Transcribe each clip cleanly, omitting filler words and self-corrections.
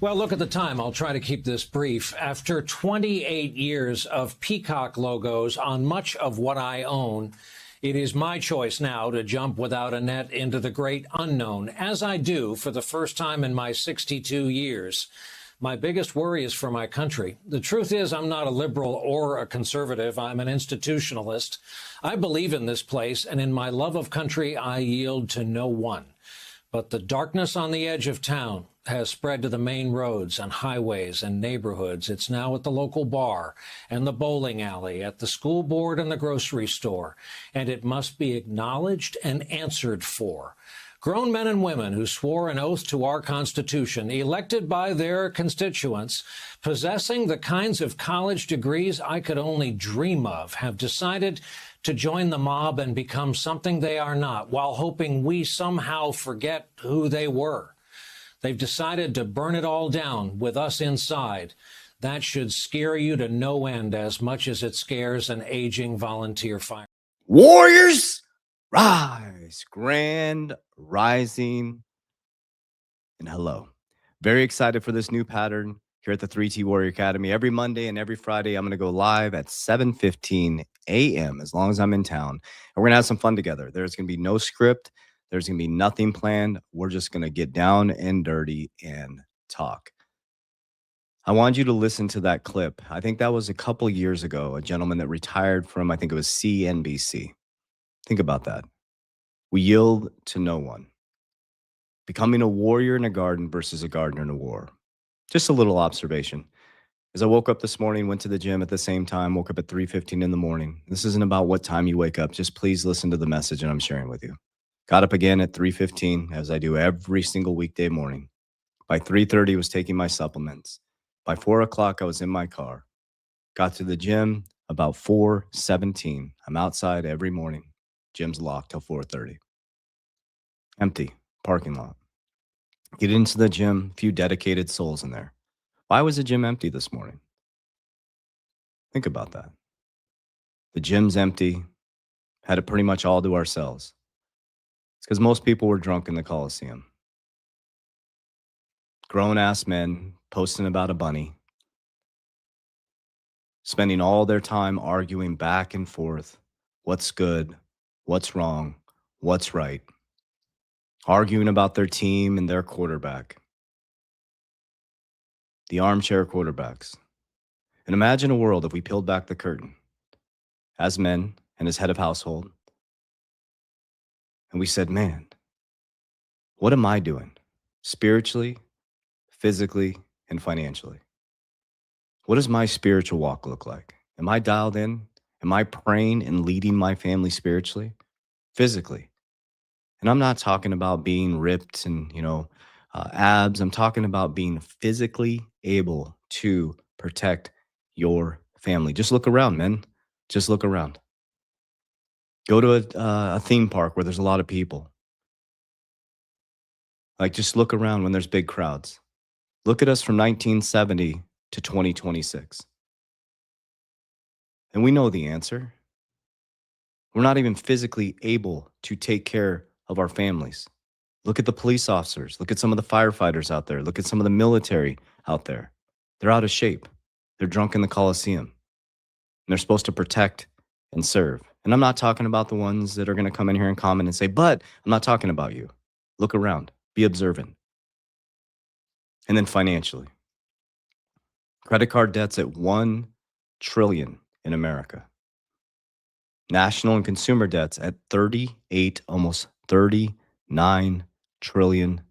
Well, look at the time. I'll try to keep this brief. After 28 years of peacock logos on much of what I own, it is my choice now to jump without a net into the great unknown, as I do for the first time in my 62 years. My biggest worry is for my country. The truth is, I'm not a liberal or a conservative. I'm an institutionalist. I believe in this place, and in my love of country, I yield to no one. But the darkness on the edge of town has spread to the main roads and highways and neighborhoods. It's now at the local bar and the bowling alley, at the school board and the grocery store, and it must be acknowledged and answered for. Grown men and women who swore an oath to our Constitution, elected by their constituents, possessing the kinds of college degrees I could only dream of, have decided to join the mob and become something they are not, while hoping we somehow forget who they were. They've decided to burn it all down with us inside. That should scare you to no end as much as it scares an aging volunteer fire. Warriors, rise. Grand rising. And hello. Very excited for this new pattern here at the 3T Warrior Academy. Every Monday and every Friday, I'm going to go live at 7:15 a.m. as long as I'm in town. And we're going to have some fun together. There's going to be no script. There's going to be nothing planned. We're just going to get down and dirty and talk. I wanted you to listen to that clip. I think that was a couple years ago, a gentleman that retired from, I think it was CNBC. Think about that. We yield to no one. Becoming a warrior in a garden versus a gardener in a war. Just a little observation. As I woke up this morning, went to the gym at the same time, woke up at 3:15 in the morning. This isn't about what time you wake up. Just please listen to the message that I'm sharing with you. Got up again at 3:15, as I do every single weekday morning. By 3:30, I was taking my supplements. By 4 o'clock, I was in my car. Got to the gym about 4:17. I'm outside every morning. Gym's locked till 4:30. Empty parking lot. Get into the gym, few dedicated souls in there. Why was the gym empty this morning? Think about that. The gym's empty. Had it pretty much all to ourselves. It's because most people were drunk in the Coliseum. Grown-ass men posting about a bunny. Spending all their time arguing back and forth. What's good? What's wrong? What's right? Arguing about their team and their quarterback. The armchair quarterbacks. And imagine a world if we peeled back the curtain as men and as head of household. And we said, man, what am I doing spiritually, physically, and financially? What does my spiritual walk look like? Am I dialed in? Am I praying and leading my family spiritually, physically? And I'm not talking about being ripped and, abs. I'm talking about being physically able to protect your family. Just look around, men. Just look around. Go to a theme park where there's a lot of people. Just look around when there's big crowds. Look at us from 1970 to 2026. And we know the answer. We're not even physically able to take care of our families. Look at the police officers. Look at some of the firefighters out there. Look at some of the military out there. They're out of shape. They're drunk in the Coliseum. And they're supposed to protect and serve. And I'm not talking about the ones that are going to come in here and comment and say, but I'm not talking about you. Look around. Be observant. And then financially. Credit card debt's at $1 trillion in America. National and consumer debts at 38, almost $39 trillion.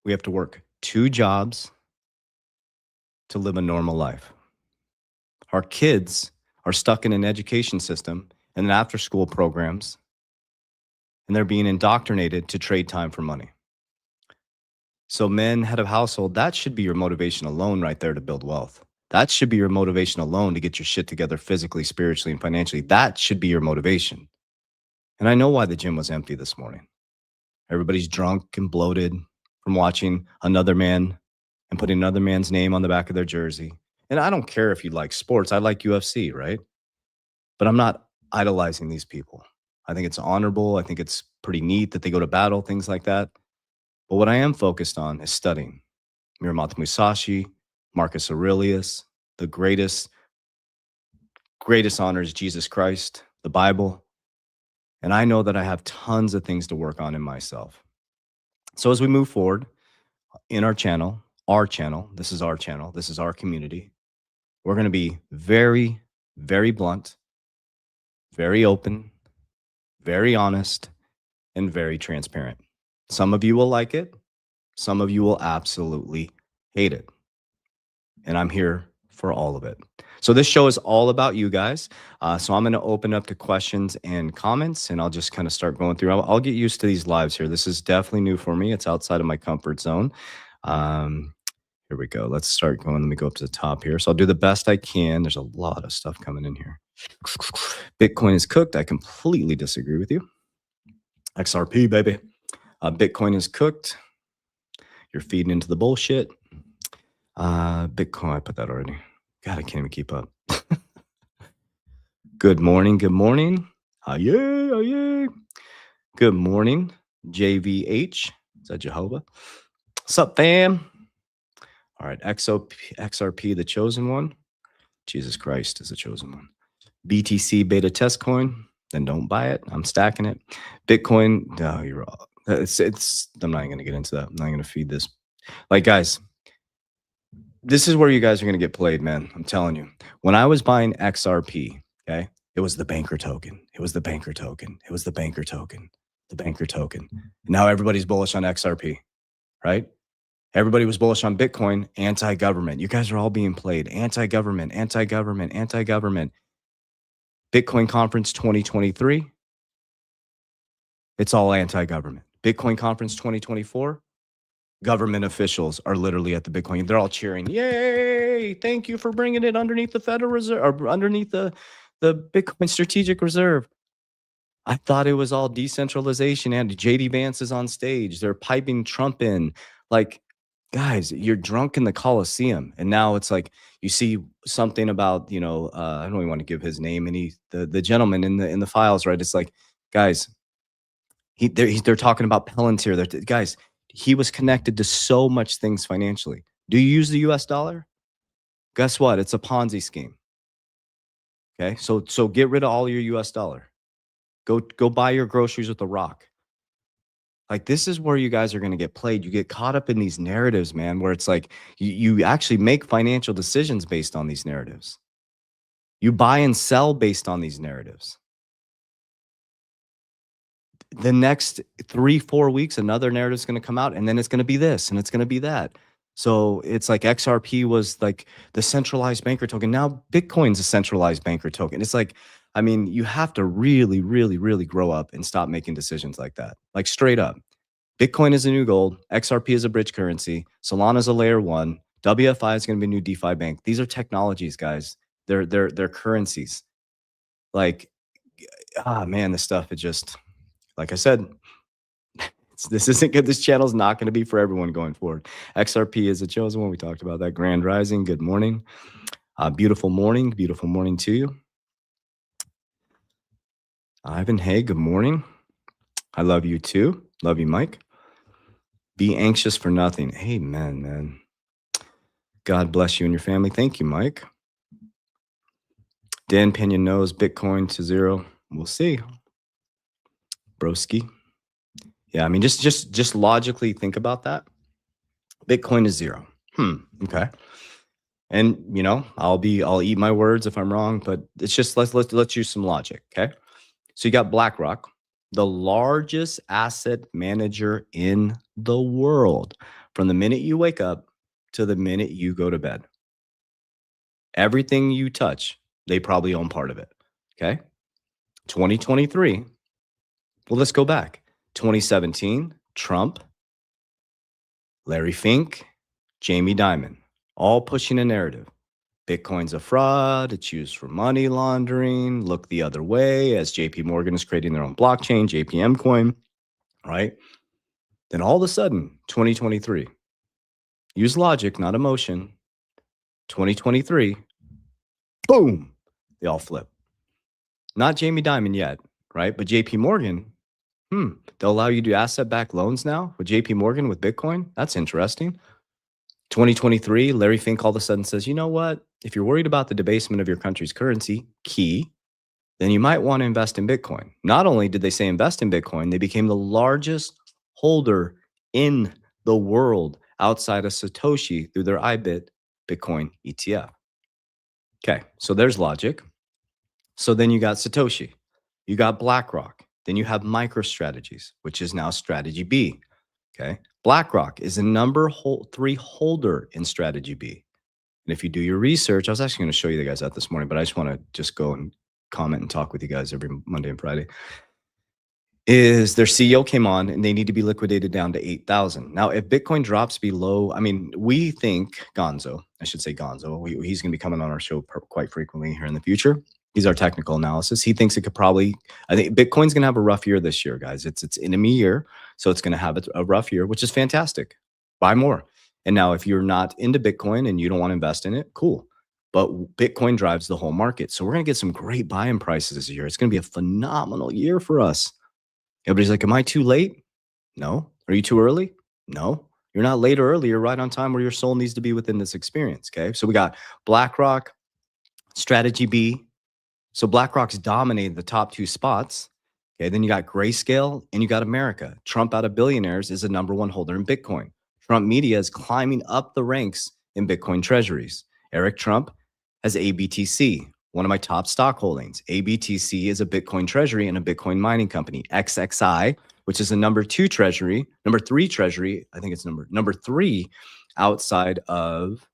We have to work 2 jobs to live a normal life. Our kids are stuck in an education system and after-school programs, and they're being indoctrinated to trade time for money. So men, head of household, that should be your motivation alone right there to build wealth. That should be your motivation alone to get your shit together physically, spiritually, and financially. That should be your motivation. And I know why the gym was empty this morning. Everybody's drunk and bloated from watching another man and putting another man's name on the back of their jersey. And I don't care if you like sports. I like UFC, right? But I'm not idolizing these people. I think it's honorable. I think it's pretty neat that they go to battle, things like that. But what I am focused on is studying Miyamoto Musashi, Marcus Aurelius, the greatest honors, Jesus Christ, the Bible. And I know that I have tons of things to work on in myself. So as we move forward in our channel, this is our channel, this is our community, we're going to be very, very blunt, very open, very honest, and very transparent. Some of you will like it. Some of you will absolutely hate it. And I'm here for all of it. So this show is all about you guys. So I'm going to open up to questions and comments, and I'll just kind of start going through. I'll get used to these lives here. This is definitely new for me. It's outside of my comfort zone. Here we go. Let's start going. Let me go up to the top here. So I'll do the best I can. There's a lot of stuff coming in here. Bitcoin is cooked. I completely disagree with you. XRP, baby. Bitcoin is cooked. You're feeding into the bullshit. Bitcoin, I put that already. God, I can't even keep up. Good morning. Good morning. Aye, aye. Good morning, JVH. Is that Jehovah? What's up, fam? All right, XRP, the chosen one. Jesus Christ is the chosen one. BTC beta test coin. Then don't buy it. I'm stacking it. Bitcoin. No, you're wrong. I'm not going to get into that. I'm not going to feed this. Like, guys, this is where you guys are going to get played, man. I'm telling you. When I was buying XRP, okay, it was the banker token. It was the banker token. It was the banker token. The banker token. And now everybody's bullish on XRP, right? Everybody was bullish on Bitcoin, anti-government. You guys are all being played. Anti-government, anti-government, anti-government. Bitcoin conference 2023. It's all anti-government. Bitcoin conference 2024. Government officials are literally at the Bitcoin. They're all cheering. Yay! Thank you for bringing it underneath the Federal Reserve or underneath the Bitcoin Strategic Reserve. I thought it was all decentralization, and JD Vance is on stage. They're piping Trump in. Like, guys, you're drunk in the Coliseum. And now it's like you see something about, I don't even want to give his name. And the gentleman in the files, right? It's like, guys, they're talking about Palantir. Guys, he was connected to so much things financially. Do you use the US dollar? Guess what? It's a Ponzi scheme. Okay. So get rid of all your US dollar. Go buy your groceries with a rock. Like, this is where you guys are going to get played. You get caught up in these narratives, man, where it's like you actually make financial decisions based on these narratives. You buy and sell based on these narratives. The next 3-4 weeks, another narrative is going to come out, and then it's going to be this, and it's going to be that. So it's like XRP was like the centralized banker token. Now Bitcoin's a centralized banker token. It's like, I mean, you have to really, really, really grow up and stop making decisions like that. Like, straight up. Bitcoin is a new gold. XRP is a bridge currency. Solana is a layer 1. WFI is going to be a new DeFi bank. These are technologies, guys. They're currencies. Like, man, this stuff is just, like I said, this isn't good. This channel is not going to be for everyone going forward. XRP is a chosen one. We talked about that. Grand Rising. Good morning. Beautiful morning. Beautiful morning to you. Ivan, hey, good morning. I love you too. Love you, Mike. Be anxious for nothing. Amen, man. God bless you and your family. Thank you, Mike. Dan Pinion knows Bitcoin to zero. We'll see. Broski. Yeah, I mean, just logically think about that. Bitcoin is zero. Okay. And I'll eat my words if I'm wrong, but it's just let's use some logic. Okay. So you got BlackRock, the largest asset manager in the world, from the minute you wake up to the minute you go to bed. Everything you touch, they probably own part of it. Okay. 2023. Well, let's go back. 2017, Trump, Larry Fink, Jamie Dimon, all pushing a narrative. Bitcoin's a fraud. It's used for money laundering. Look the other way, as JP Morgan is creating their own blockchain, JPM coin, right? Then all of a sudden, 2023, use logic, not emotion. 2023, boom, they all flip. Not Jamie Dimon yet, right? But JP Morgan, They'll allow you to do asset-backed loans now with JP Morgan with Bitcoin. That's interesting. 2023, Larry Fink all of a sudden says, you know what? If you're worried about the debasement of your country's currency, then you might want to invest in Bitcoin. Not only did they say invest in Bitcoin, they became the largest holder in the world outside of Satoshi through their IBIT Bitcoin ETF. Okay, so there's logic. So then you got Satoshi, you got BlackRock, then you have MicroStrategies, which is now Strategy B. Okay, BlackRock is the number 3 holder in Strategy B. And if you do your research, I was actually going to show you guys that this morning, but I just want to just go and comment and talk with you guys every Monday and Friday. Is their CEO came on and they need to be liquidated down to 8,000. Now, if Bitcoin drops below, I mean, we think Gonzo, he's going to be coming on our show quite frequently here in the future. He's our technical analysis. He thinks it could probably, I think Bitcoin's going to have a rough year this year, guys. It's enemy year. So it's going to have a rough year, which is fantastic. Buy more. And now if you're not into Bitcoin and you don't want to invest in it, cool. But Bitcoin drives the whole market. So we're going to get some great buying prices this year. It's going to be a phenomenal year for us. Everybody's like, am I too late? No. Are you too early? No. You're not late or early. You're right on time where your soul needs to be within this experience. Okay. So we got BlackRock, Strategy B. So BlackRock's dominated the top 2 spots. Okay. Then you got Grayscale and you got America. Trump out of billionaires is the number 1 holder in Bitcoin. Trump Media is climbing up the ranks in Bitcoin treasuries. Eric Trump has ABTC, one of my top stock holdings. ABTC is a Bitcoin treasury and a Bitcoin mining company. XXI, which is a number 3 treasury, I think it's number 3 outside of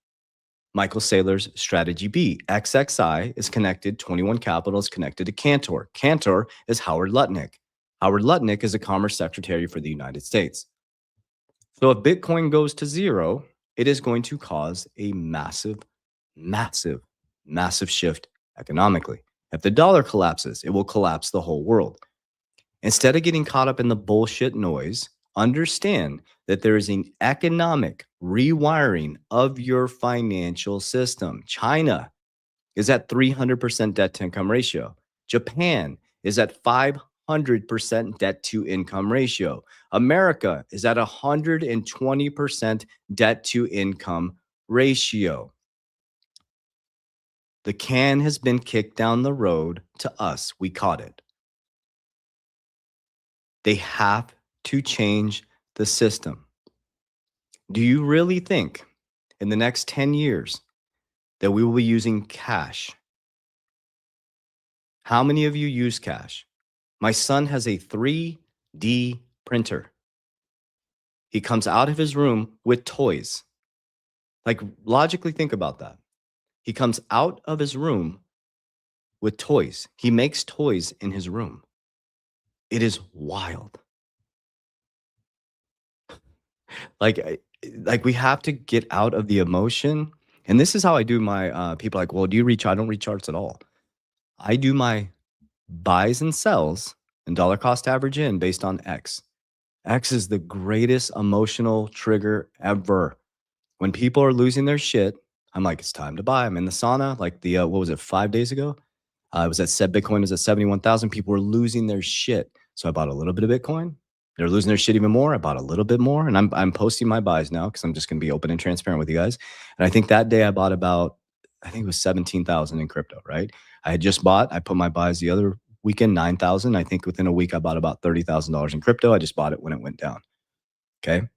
Michael Saylor's Strategy B. XXI is connected, 21 Capital is connected to Cantor. Cantor is Howard Lutnick. Howard Lutnick is a Commerce Secretary for the United States. So if Bitcoin goes to 0, it is going to cause a massive shift economically. If the dollar collapses, it will collapse the whole world. Instead of getting caught up in the bullshit noise, understand that there is an economic rewiring of your financial system. China is at 300% debt to income ratio. Japan is at 500% debt to income ratio. America is at 120% debt to income ratio. The can has been kicked down the road to us. We caught it. They have to change the system. Do you really think in the next 10 years that we will be using cash? How many of you use cash? My son has a 3D printer. He comes out of his room with toys. Like, logically think about that. He comes out of his room with toys. He makes toys in his room. It is wild. Like we have to get out of the emotion. And this is how I do my, people are like, well, do you reach? I don't read charts at all. I do my buys and sells and dollar cost average in based on X. X is the greatest emotional trigger ever. When people are losing their shit, I'm like, it's time to buy. I'm in the sauna. Like the, what was it, 5 days ago? It was at Bitcoin was at 71,000. People were losing their shit. So I bought a little bit of Bitcoin. They're losing their shit even more. I bought a little bit more, and I'm posting my buys now because I'm just going to be open and transparent with you guys. And I think that day I bought about, I think it was 17,000 in crypto, right? I had just bought, I put my buys the other weekend, 9,000. I think within a week I bought about $30,000 in crypto. I just bought it when it went down. Okay.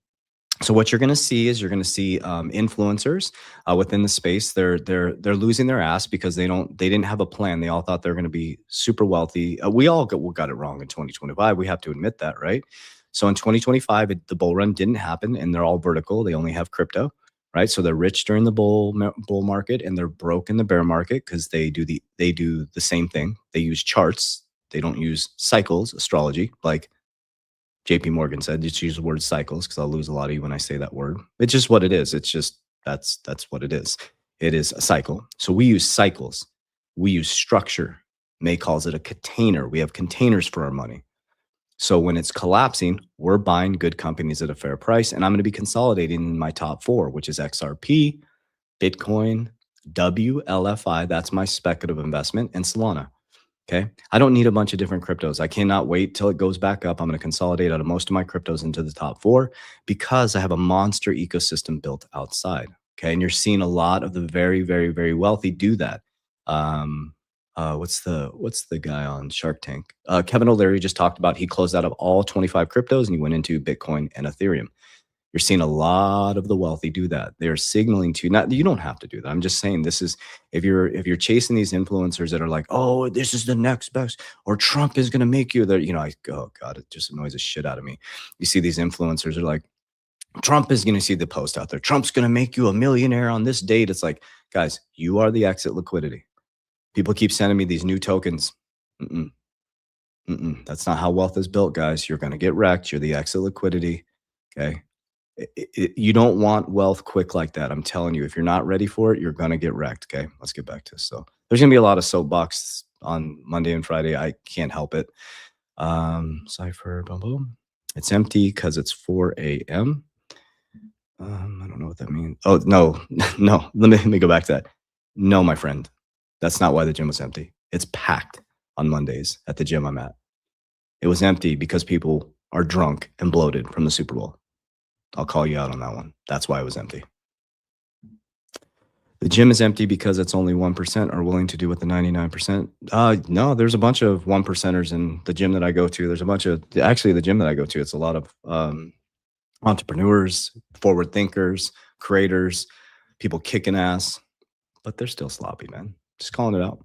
So what you're going to see is influencers within the space. They're losing their ass because they didn't have a plan. They all thought they're going to be super wealthy. We all got it wrong in 2025. We have to admit that, right? So in 2025, the bull run didn't happen, and they're all vertical. They only have crypto, right? So they're rich during the bull market, and they're broke in the bear market because they do the same thing. They use charts. They don't use cycles, astrology, like JP Morgan said. Just use the word cycles because I'll lose a lot of you when I say that word. It's just what it is. It's just that's what it is. It is a cycle. So we use cycles. We use structure. May calls it a container. We have containers for our money. So when it's collapsing, we're buying good companies at a fair price. And I'm going to be consolidating in my top 4, which is XRP, Bitcoin, WLFI. That's my speculative investment, and Solana. Okay. I don't need a bunch of different cryptos. I cannot wait till it goes back up. I'm going to consolidate out of most of my cryptos into the top 4 because I have a monster ecosystem built outside. Okay. And you're seeing a lot of the very, very, very wealthy do that. What's the guy on Shark Tank? Kevin O'Leary just talked about he closed out of all 25 cryptos and he went into Bitcoin and Ethereum. You're seeing a lot of the wealthy do that. They're signaling to not you don't have to do that. I'm just saying this is if you're chasing these influencers that are like, oh, this is the next best, or Trump is gonna make you there. Oh God, it just annoys the shit out of me. You see these influencers are like, Trump is gonna see the post out there. Trump's gonna make you a millionaire on this date. It's like, guys, you are the exit liquidity. People keep sending me these new tokens. Mm-mm, that's not how wealth is built, guys. You're gonna get wrecked. You're the exit liquidity. Okay. You don't want wealth quick like that. I'm telling you, if you're not ready for it, you're going to get wrecked. Okay. Let's get back to this. So there's going to be a lot of soapbox on Monday and Friday. I can't help it. Cypher, boom, boom. It's empty because it's 4 a.m. I don't know what that means. Oh, no, no. Let me go back to that. No, my friend. That's not why the gym was empty. It's packed on Mondays at the gym I'm at. It was empty because people are drunk and bloated from the Super Bowl. I'll call you out on that one. That's why it was empty. The gym is empty because it's only 1% are willing to do what the 99%. No, there's a bunch of 1%ers in the gym that I go to. There's a bunch of the gym that I go to. It's a lot of entrepreneurs, forward thinkers, creators, people kicking ass, but they're still sloppy, man. Just calling it out.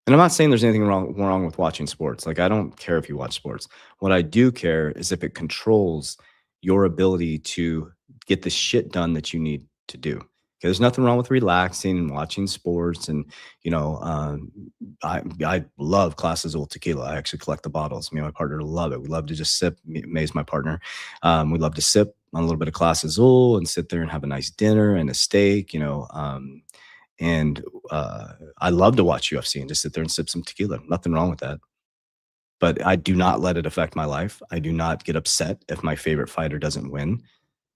And I'm not saying there's anything wrong with watching sports. Like, I don't care if you watch sports. What I do care is if it controls your ability to get the shit done that you need to do. Okay, there's nothing wrong with relaxing and watching sports. And, I love Clase Azul tequila. I actually collect the bottles. Me and my partner love it. We love to just sip. May's my partner. We love to sip on a little bit of Clase Azul and sit there and have a nice dinner and a steak, and I love to watch UFC and just sit there and sip some tequila. Nothing wrong with that. But I do not let it affect my life. I do not get upset if my favorite fighter doesn't win.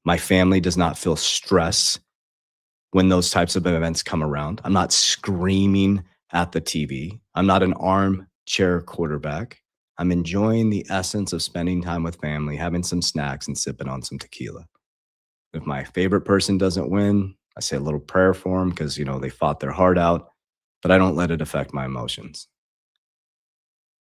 My family does not feel stress when those types of events come around. I'm not screaming at the TV. I'm not an armchair quarterback. I'm enjoying the essence of spending time with family, having some snacks and sipping on some tequila. If my favorite person doesn't win, I say a little prayer for them because, they fought their heart out, but I don't let it affect my emotions.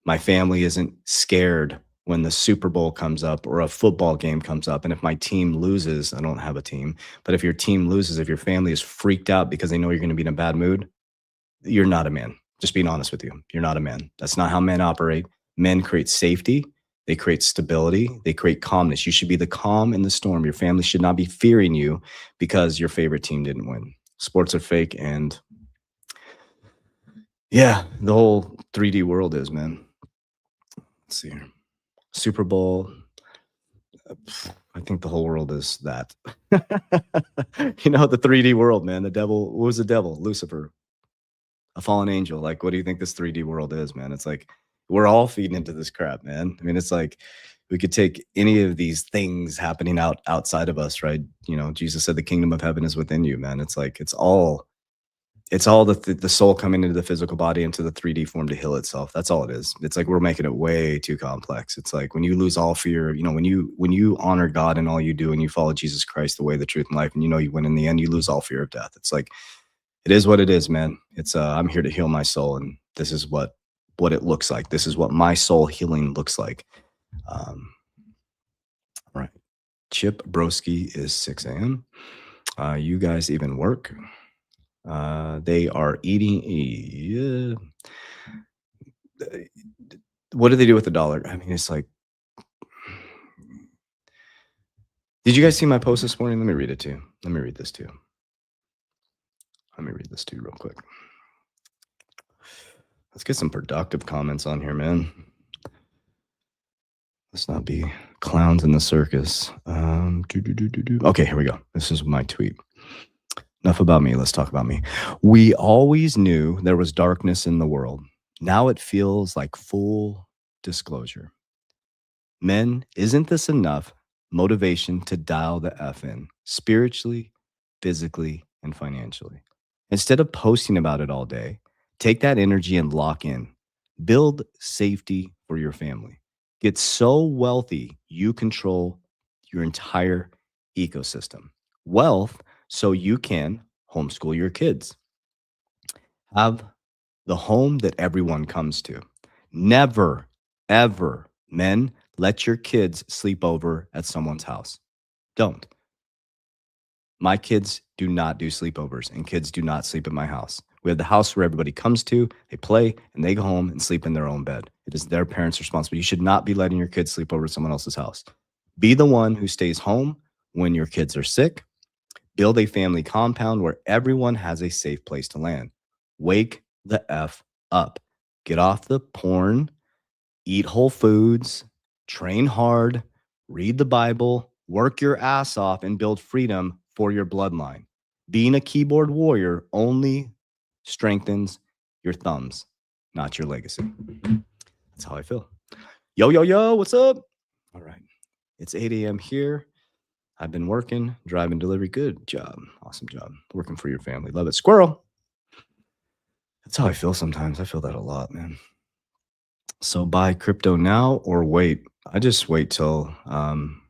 My family isn't scared when the Super Bowl comes up or a football game comes up. And if my team loses, I don't have a team, but if your team loses, if your family is freaked out because they know you're going to be in a bad mood, you're not a man. Just being honest with you. You're not a man. That's not how men operate. Men create safety. They create stability. They create calmness. You should be the calm in the storm. Your family should not be fearing you because your favorite team didn't win. Sports are fake. And yeah, the whole 3D world is, man. Let's see here. Super Bowl. I think the whole world is that. The 3D world, man. The devil. What was the devil? Lucifer, a fallen angel. Like, what do you think this 3D world is, man? It's like we're all feeding into this crap, man. I mean, it's like we could take any of these things happening outside of us, right? Jesus said the kingdom of heaven is within you, man. It's like it's all the soul coming into the physical body, into the 3D form to heal itself. That's all it is. It's like we're making it way too complex. It's like when you lose all fear, when you honor God in all you do and you follow Jesus Christ, the way, the truth, and life, and you win in the end, you lose all fear of death. It's like, it is what it is, man. It's I'm here to heal my soul, and this is what it looks like. This is what my soul healing looks like. Right. Chip Broski is 6 a.m. You guys even work? They are eating. What do they do with the dollar? I mean, it's like. Did you guys see my post this morning? Let me read it to you. Let me read this to you real quick. Let's get some productive comments on here, man. Let's not be clowns in the circus. Okay, here we go. This is my tweet. Enough about me. Let's talk about me. We always knew there was darkness in the world. Now it feels like full disclosure. Men, isn't this enough motivation to dial the F in spiritually, physically, and financially? Instead of posting about it all day, Take that energy and lock in. Build safety for your family. Get so wealthy, you control your entire ecosystem. Wealth, so you can homeschool your kids. Have the home that everyone comes to. Never, ever, men, let your kids sleep over at someone's house. Don't. My kids do not do sleepovers, and kids do not sleep at my house. We have the house where everybody comes to, they play, and they go home and sleep in their own bed. It is their parents' responsibility. You should not be letting your kids sleep over at someone else's house. Be the one who stays home when your kids are sick. Build a family compound where everyone has a safe place to land. Wake the F up. Get off the porn, eat whole foods, train hard, read the Bible, work your ass off, and build freedom for your bloodline. Being a keyboard warrior only strengthens your thumbs, not your legacy. That's how I feel. Yo, yo, yo, what's up? All right. It's 8 a.m. here. I've been working, driving delivery. Good job. Awesome job. Working for your family. Love it. Squirrel. That's how I feel sometimes. I feel that a lot, man. So buy crypto now or wait. I just wait till I'm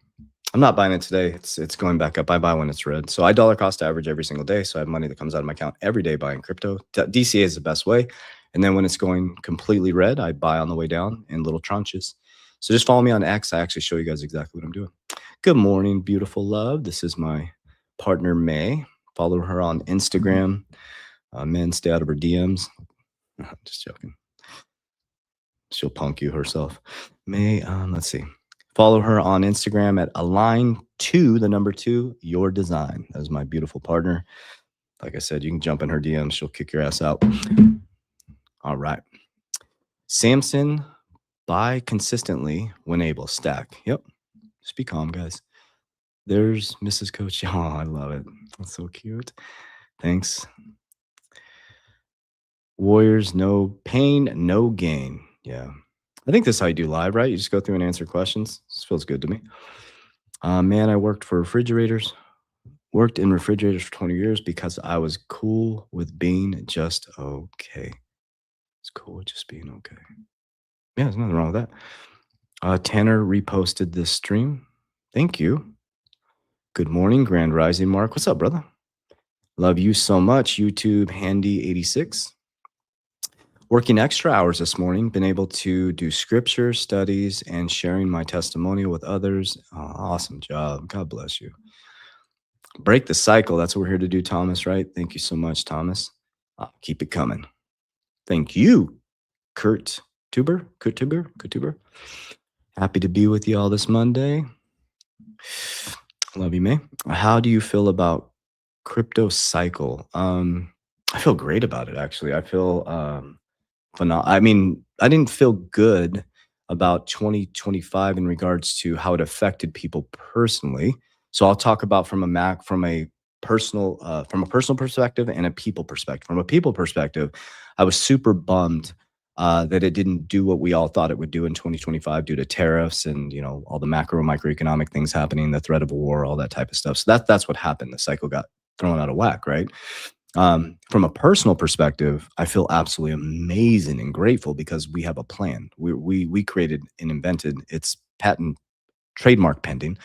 not buying it today. It's going back up. I buy when it's red. So I dollar cost average every single day. So I have money that comes out of my account every day buying crypto. DCA is the best way. And then when it's going completely red, I buy on the way down in little tranches. So just follow me on X. I actually show you guys exactly what I'm doing. Good morning, beautiful love. This is my partner, May. Follow her on Instagram. Men, stay out of her DMs. Just joking. She'll punk you herself. May, let's see. Follow her on Instagram at align2, your design. That is my beautiful partner. Like I said, you can jump in her DMs. She'll kick your ass out. All right. Samson, buy consistently when able. Stack. Yep. Just be calm, guys. There's Mrs. Coach. Oh, I love it. That's so cute. Thanks. Warriors, no pain, no gain. Yeah. I think this is how you do live, right? You just go through and answer questions. This feels good to me. Man, I worked in refrigerators for 20 years because I was cool with being just okay. It's cool with just being okay. Yeah, there's nothing wrong with that. Tanner reposted this stream. Thank you. Good morning, Grand Rising Mark. What's up, brother? Love you so much, YouTube Handy 86. Working extra hours this morning, been able to do scripture studies and sharing my testimonial with others. Oh, awesome job. God bless you. Break the cycle. That's what we're here to do, Thomas, right? Thank you so much, Thomas. Keep it coming. Thank you, Kurt Tuber. Happy to be with you all this Monday. Love you, May. How do you feel about crypto cycle? I feel great about it, actually. I feel I mean, I didn't feel good about 2025 in regards to how it affected people personally. So I'll talk about from a personal perspective and a people perspective. From a people perspective, I was super bummed that it didn't do what we all thought it would do in 2025 due to tariffs and all the macro microeconomic things happening, the threat of a war, all that type of stuff. So that's what happened. The cycle got thrown out of whack, right? From a personal perspective, I feel absolutely amazing and grateful because we have a plan. We created and invented its patent trademark pending.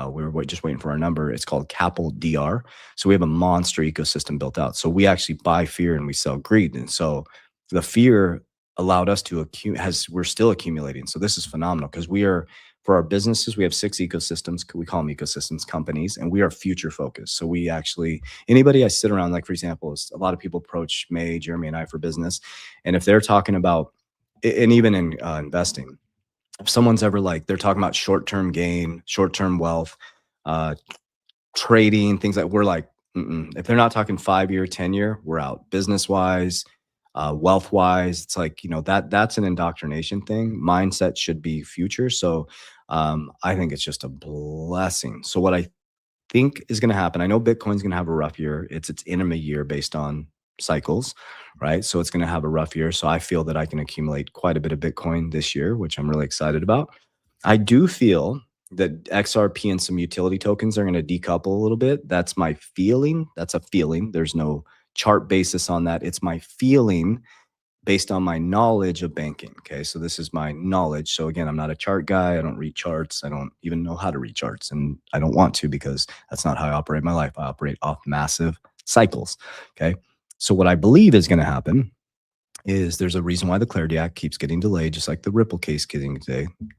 We're just waiting for our number. It's called Capel DR. So we have a monster ecosystem built out. So we actually buy fear and we sell greed. And so the fear allowed us to we're still accumulating. So this is phenomenal because for our businesses, we have 6 ecosystems. We call them ecosystems companies, and we are future focused. So we actually, anybody I sit around, like for example, a lot of people approach May, Jeremy, and I for business. And if they're talking about, and even in investing, if someone's ever they're talking about short-term gain, short-term wealth, trading, things like, we're like, if they're not talking 5-year, 10-year, we're out. Business-wise, wealth-wise, it's like, that's an indoctrination thing. Mindset should be future. So I think it's just a blessing. So what I think is going to happen, I know Bitcoin's going to have a rough year. It's in a year based on cycles, right? So it's going to have a rough year. So I feel that I can accumulate quite a bit of Bitcoin this year, which I'm really excited about. I do feel that XRP and some utility tokens are going to decouple a little bit. That's my feeling. That's a feeling. There's no chart basis on that. It's my feeling. based on my knowledge of banking. Okay. So this is my knowledge. So again, I'm not a chart guy. I don't read charts. I don't even know how to read charts. And I don't want to, because that's not how I operate my life. I operate off massive cycles. Okay. So what I believe is going to happen is there's a reason why the Clarity Act keeps getting delayed, just like the Ripple case getting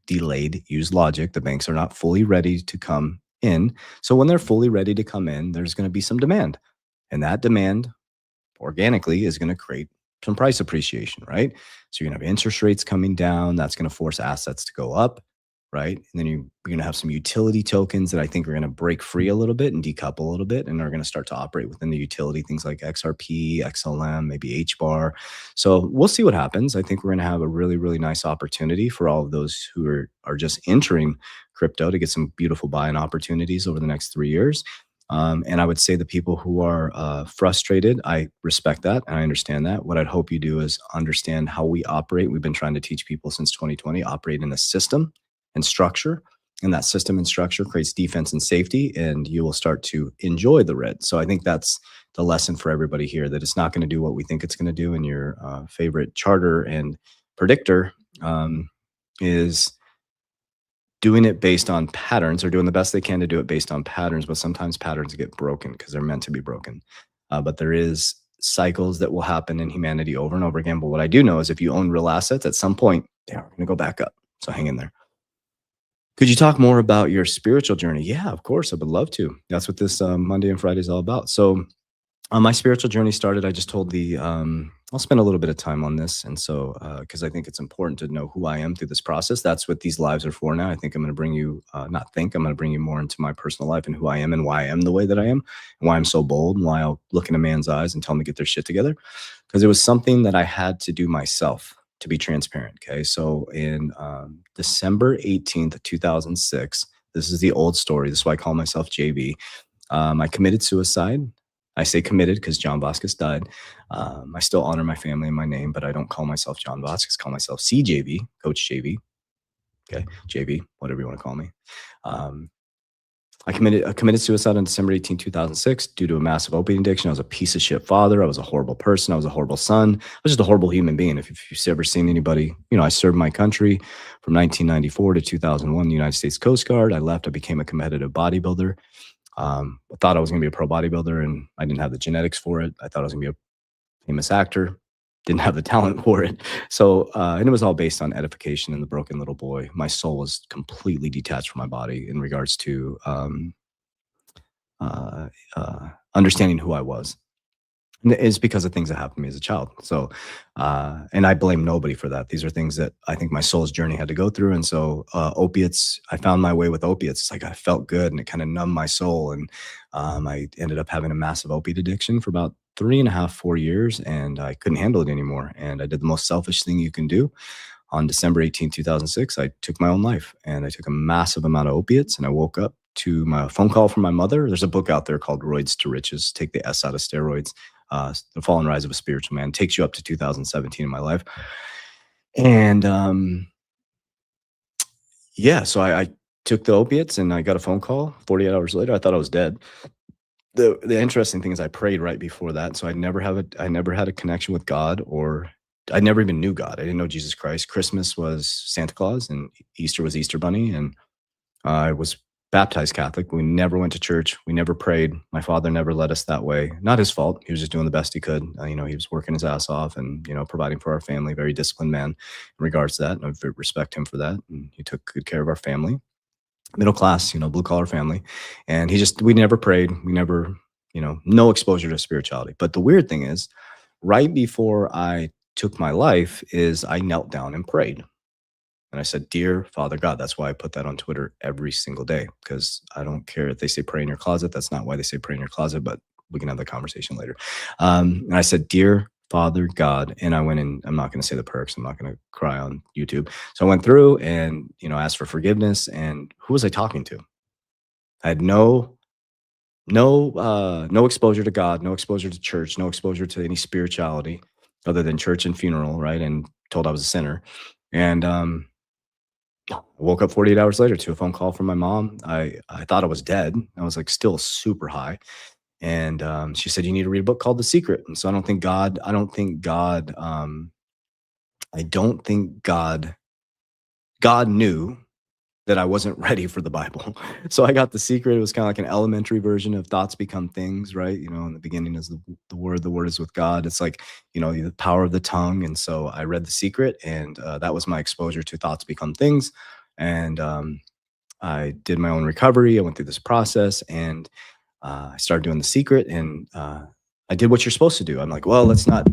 delayed. Use logic. The banks are not fully ready to come in. So when they're fully ready to come in, there's going to be some demand. And that demand organically is going to create some price appreciation, right? So you're going to have interest rates coming down. That's going to force assets to go up, right? And then you're going to have some utility tokens that I think are going to break free a little bit and decouple a little bit, and are going to start to operate within the utility, things like XRP, XLM, maybe HBAR. So we'll see what happens. I think we're going to have a really, really nice opportunity for all of those who are just entering crypto to get some beautiful buying opportunities over the next 3 years. And I would say the people who are frustrated, I respect that and I understand that. What I'd hope you do is understand how we operate. We've been trying to teach people since 2020, operate in a system and structure. And that system and structure creates defense and safety, and you will start to enjoy the red. So I think that's the lesson for everybody here, that it's not going to do what we think it's going to do. And your favorite charter and predictor is doing it based on patterns, or doing the best they can to do it based on patterns. But sometimes patterns get broken because they're meant to be broken. But there is cycles that will happen in humanity over and over again. But what I do know is if you own real assets, at some point, they are going to go back up. So hang in there. Could you talk more about your spiritual journey? Yeah, of course. I would love to. That's what this Monday and Friday is all about. So my spiritual journey started, I just told I'll spend a little bit of time on this. And so, because I think it's important to know who I am through this process. That's what these lives are for now. I think I'm going to bring you, I'm going to bring you more into my personal life and who I am and why I am the way that I am, and why I'm so bold, and why I'll look in a man's eyes and tell him to get their shit together. Because it was something that I had to do myself, to be transparent. Okay. So in December 18th, 2006, this is the old story. This is why I call myself JV. I committed suicide. I say committed because John Vasquez died. I still honor my family and my name, but I don't call myself John Vasquez. Call myself CJV, Coach JV. Okay, JV, whatever you want to call me. I committed suicide on December 18, 2006 due to a massive opiate addiction. I was a piece of shit father. I was a horrible person. I was a horrible son. I was just a horrible human being. If you've ever seen anybody, I served my country from 1994 to 2001, the United States Coast Guard. I left. I became a competitive bodybuilder. I thought I was going to be a pro bodybuilder, and I didn't have the genetics for it. I thought I was going to be a famous actor. Didn't have the talent for it. So, and it was all based on edification and the broken little boy. My soul was completely detached from my body in regards to understanding who I was. And it's because of things that happened to me as a child. So, and I blame nobody for that. These are things that I think my soul's journey had to go through. And so opiates, I found my way with opiates. It's like I felt good and it kind of numbed my soul. And I ended up having a massive opiate addiction for about 3.5, 4 years, and I couldn't handle it anymore. And I did the most selfish thing you can do. On December 18, 2006, I took my own life, and I took a massive amount of opiates, and I woke up to my phone call from my mother. There's a book out there called Roids to Riches. Take the S out of steroids. The Fall and Rise of a Spiritual Man. Takes you up to 2017 in my life. And yeah, so I took the opiates, and I got a phone call 48 hours later. I thought I was dead. The interesting thing is I prayed right before that. So I never had a connection with God, or I never even knew God. I didn't know Jesus Christ. Christmas was Santa Claus, and Easter was Easter Bunny. And I was baptized Catholic. We never went to church. We never prayed. My father never led us that way. Not his fault. He was just doing the best he could. He was working his ass off and, providing for our family. Very disciplined man in regards to that. And I respect him for that. And he took good care of our family. Middle class, blue collar family. And we never prayed. We never, no exposure to spirituality. But the weird thing is, right before I took my life, is I knelt down and prayed. And I said, "Dear Father God." That's why I put that on Twitter every single day, because I don't care if they say pray in your closet. That's not why they say pray in your closet, but we can have the conversation later. And I said, "Dear Father God," and I went in. I'm not going to say the prayer because I'm not going to cry on YouTube. So I went through and, asked for forgiveness. And who was I talking to? I had no exposure to God, no exposure to church, no exposure to any spirituality other than church and funeral, right? And told I was a sinner. And I woke up 48 hours later to a phone call from my mom. I thought I was dead. I was like still super high. And she said, "You need to read a book called The Secret." And so I don't think God I don't think God knew that I wasn't ready for the Bible. So I got The Secret. It was kind of like an elementary version of Thoughts Become Things, right? You know, in the beginning is the word is with God. It's like, you know, the power of the tongue. And so I read The Secret, and that was my exposure to Thoughts Become Things. And I did my own recovery. I went through this process, and I started doing The Secret, and I did what you're supposed to do. I'm like, well, let's not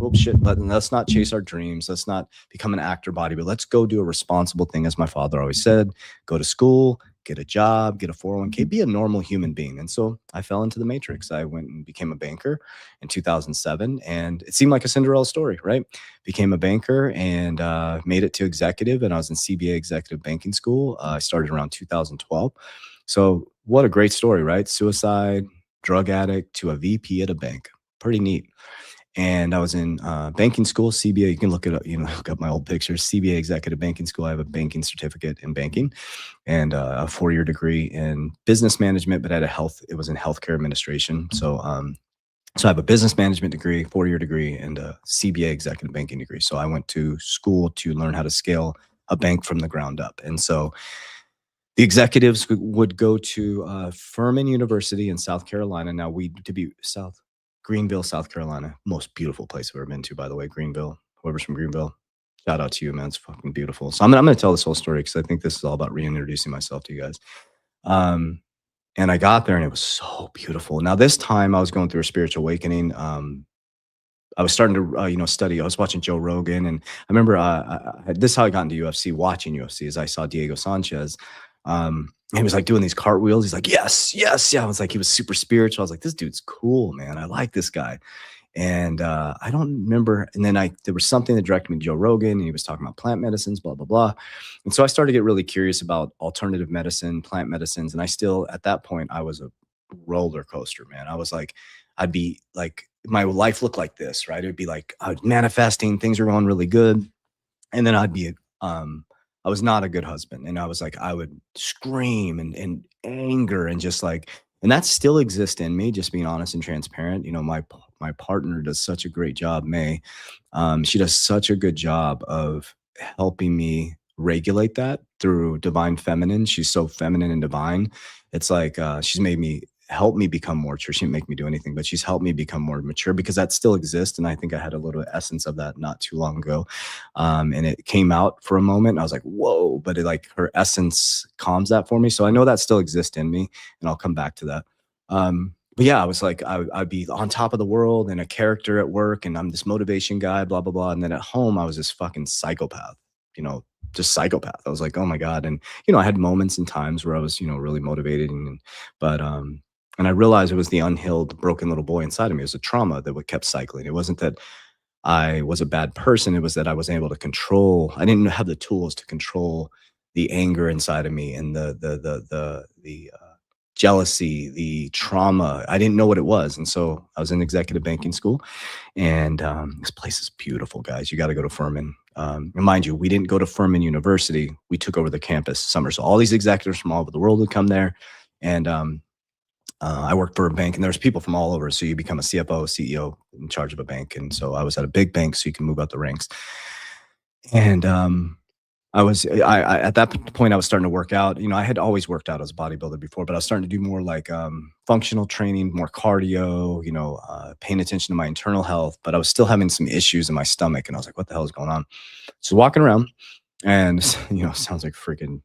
chase our dreams. Let's not become an actor body, but let's go do a responsible thing, as my father always said. Go to school, get a job, get a 401k, be a normal human being. And so I fell into the matrix. I went and became a banker in 2007, and it seemed like a Cinderella story, right? Became a banker, and made it to executive, and I was in CBA executive banking school. I started around 2012. So what a great story, right? Suicide, drug addict to a VP at a bank. Pretty neat. And I was in banking school, CBA. You can look it up, you know, look up my old pictures. CBA executive banking school. I have a banking certificate in banking, and a 4-year degree in business management, but it was in healthcare administration. So I have a business management degree, 4-year degree, and a CBA executive banking degree. So I went to school to learn how to scale a bank from the ground up. And so the executives would go to Furman University in South Carolina. Now, Greenville, South Carolina, most beautiful place I've ever been to, by the way. Greenville, whoever's from Greenville, shout out to you, man. It's fucking beautiful. So I'm gonna tell this whole story because I think this is all about reintroducing myself to you guys. Um, and I got there, and it was so beautiful. Now, this time I was going through a spiritual awakening. I was starting to, study. I was watching Joe Rogan, and I remember this is how I got into UFC. Watching UFC, as I saw Diego Sanchez. He was like doing these cartwheels. He's like, yes, yes, yeah. I was like, he was super spiritual. I was like, this dude's cool, man. I like this guy. And I don't remember. And then there was something that directed me to Joe Rogan, and he was talking about plant medicines, blah, blah, blah. And so I started to get really curious about alternative medicine, plant medicines. And at that point, I was a roller coaster, man. I was like, I'd be like, my life looked like this, right? It would be like, I was manifesting, things were going really good. And then I was not a good husband. And I was like, I would scream and anger, and just like, and that still exists in me, just being honest and transparent. You know, my partner does such a great job, May. She does such a good job of helping me regulate that through divine feminine. She's so feminine and divine. It's like she's made me help me become more mature. She didn't make me do anything, but she's helped me become more mature, because that still exists. And I think I had a little essence of that not too long ago. And it came out for a moment, and I was like, whoa, but her essence calms that for me. So I know that still exists in me, and I'll come back to that. But yeah, I was like, I'd be on top of the world and a character at work, and I'm this motivation guy, blah, blah, blah. And then at home, I was this fucking psychopath, just psychopath. I was like, oh my God. And, I had moments and times where I was, really motivated, and I realized it was the unhealed, broken little boy inside of me. It was a trauma that kept cycling. It wasn't that I was a bad person. It was that I wasn't able to control. I didn't have the tools to control the anger inside of me, and the jealousy, the trauma. I didn't know what it was. And so I was in executive banking school, and this place is beautiful, guys. You got to go to Furman. And mind you, we didn't go to Furman University. We took over the campus summer. So all these executives from all over the world would come there. And I worked for a bank, and there's people from all over. So you become a CFO, CEO in charge of a bank. And so I was at a big bank, so you can move up the ranks. And I at that point, I was starting to work out. I had always worked out as a bodybuilder before, but I was starting to do more like functional training, more cardio, paying attention to my internal health. But I was still having some issues in my stomach, and I was like, what the hell is going on? So walking around, and sounds like freaking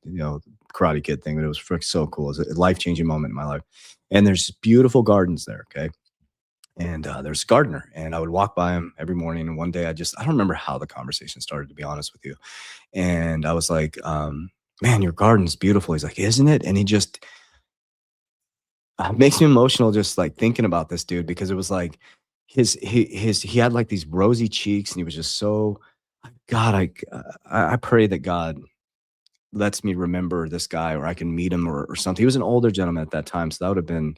Karate Kid thing, but it was so cool. It was a life-changing moment in my life. And there's beautiful gardens there, okay? And there's a gardener, and I would walk by him every morning. And one day I don't remember how the conversation started, to be honest with you. And I was like, man, your garden's beautiful. He's like, isn't it? And he just makes me emotional just like thinking about this dude, because it was like he had like these rosy cheeks, and he was just so, God, I pray that God lets me remember this guy, or I can meet him, or something. He was an older gentleman at that time. So that would have been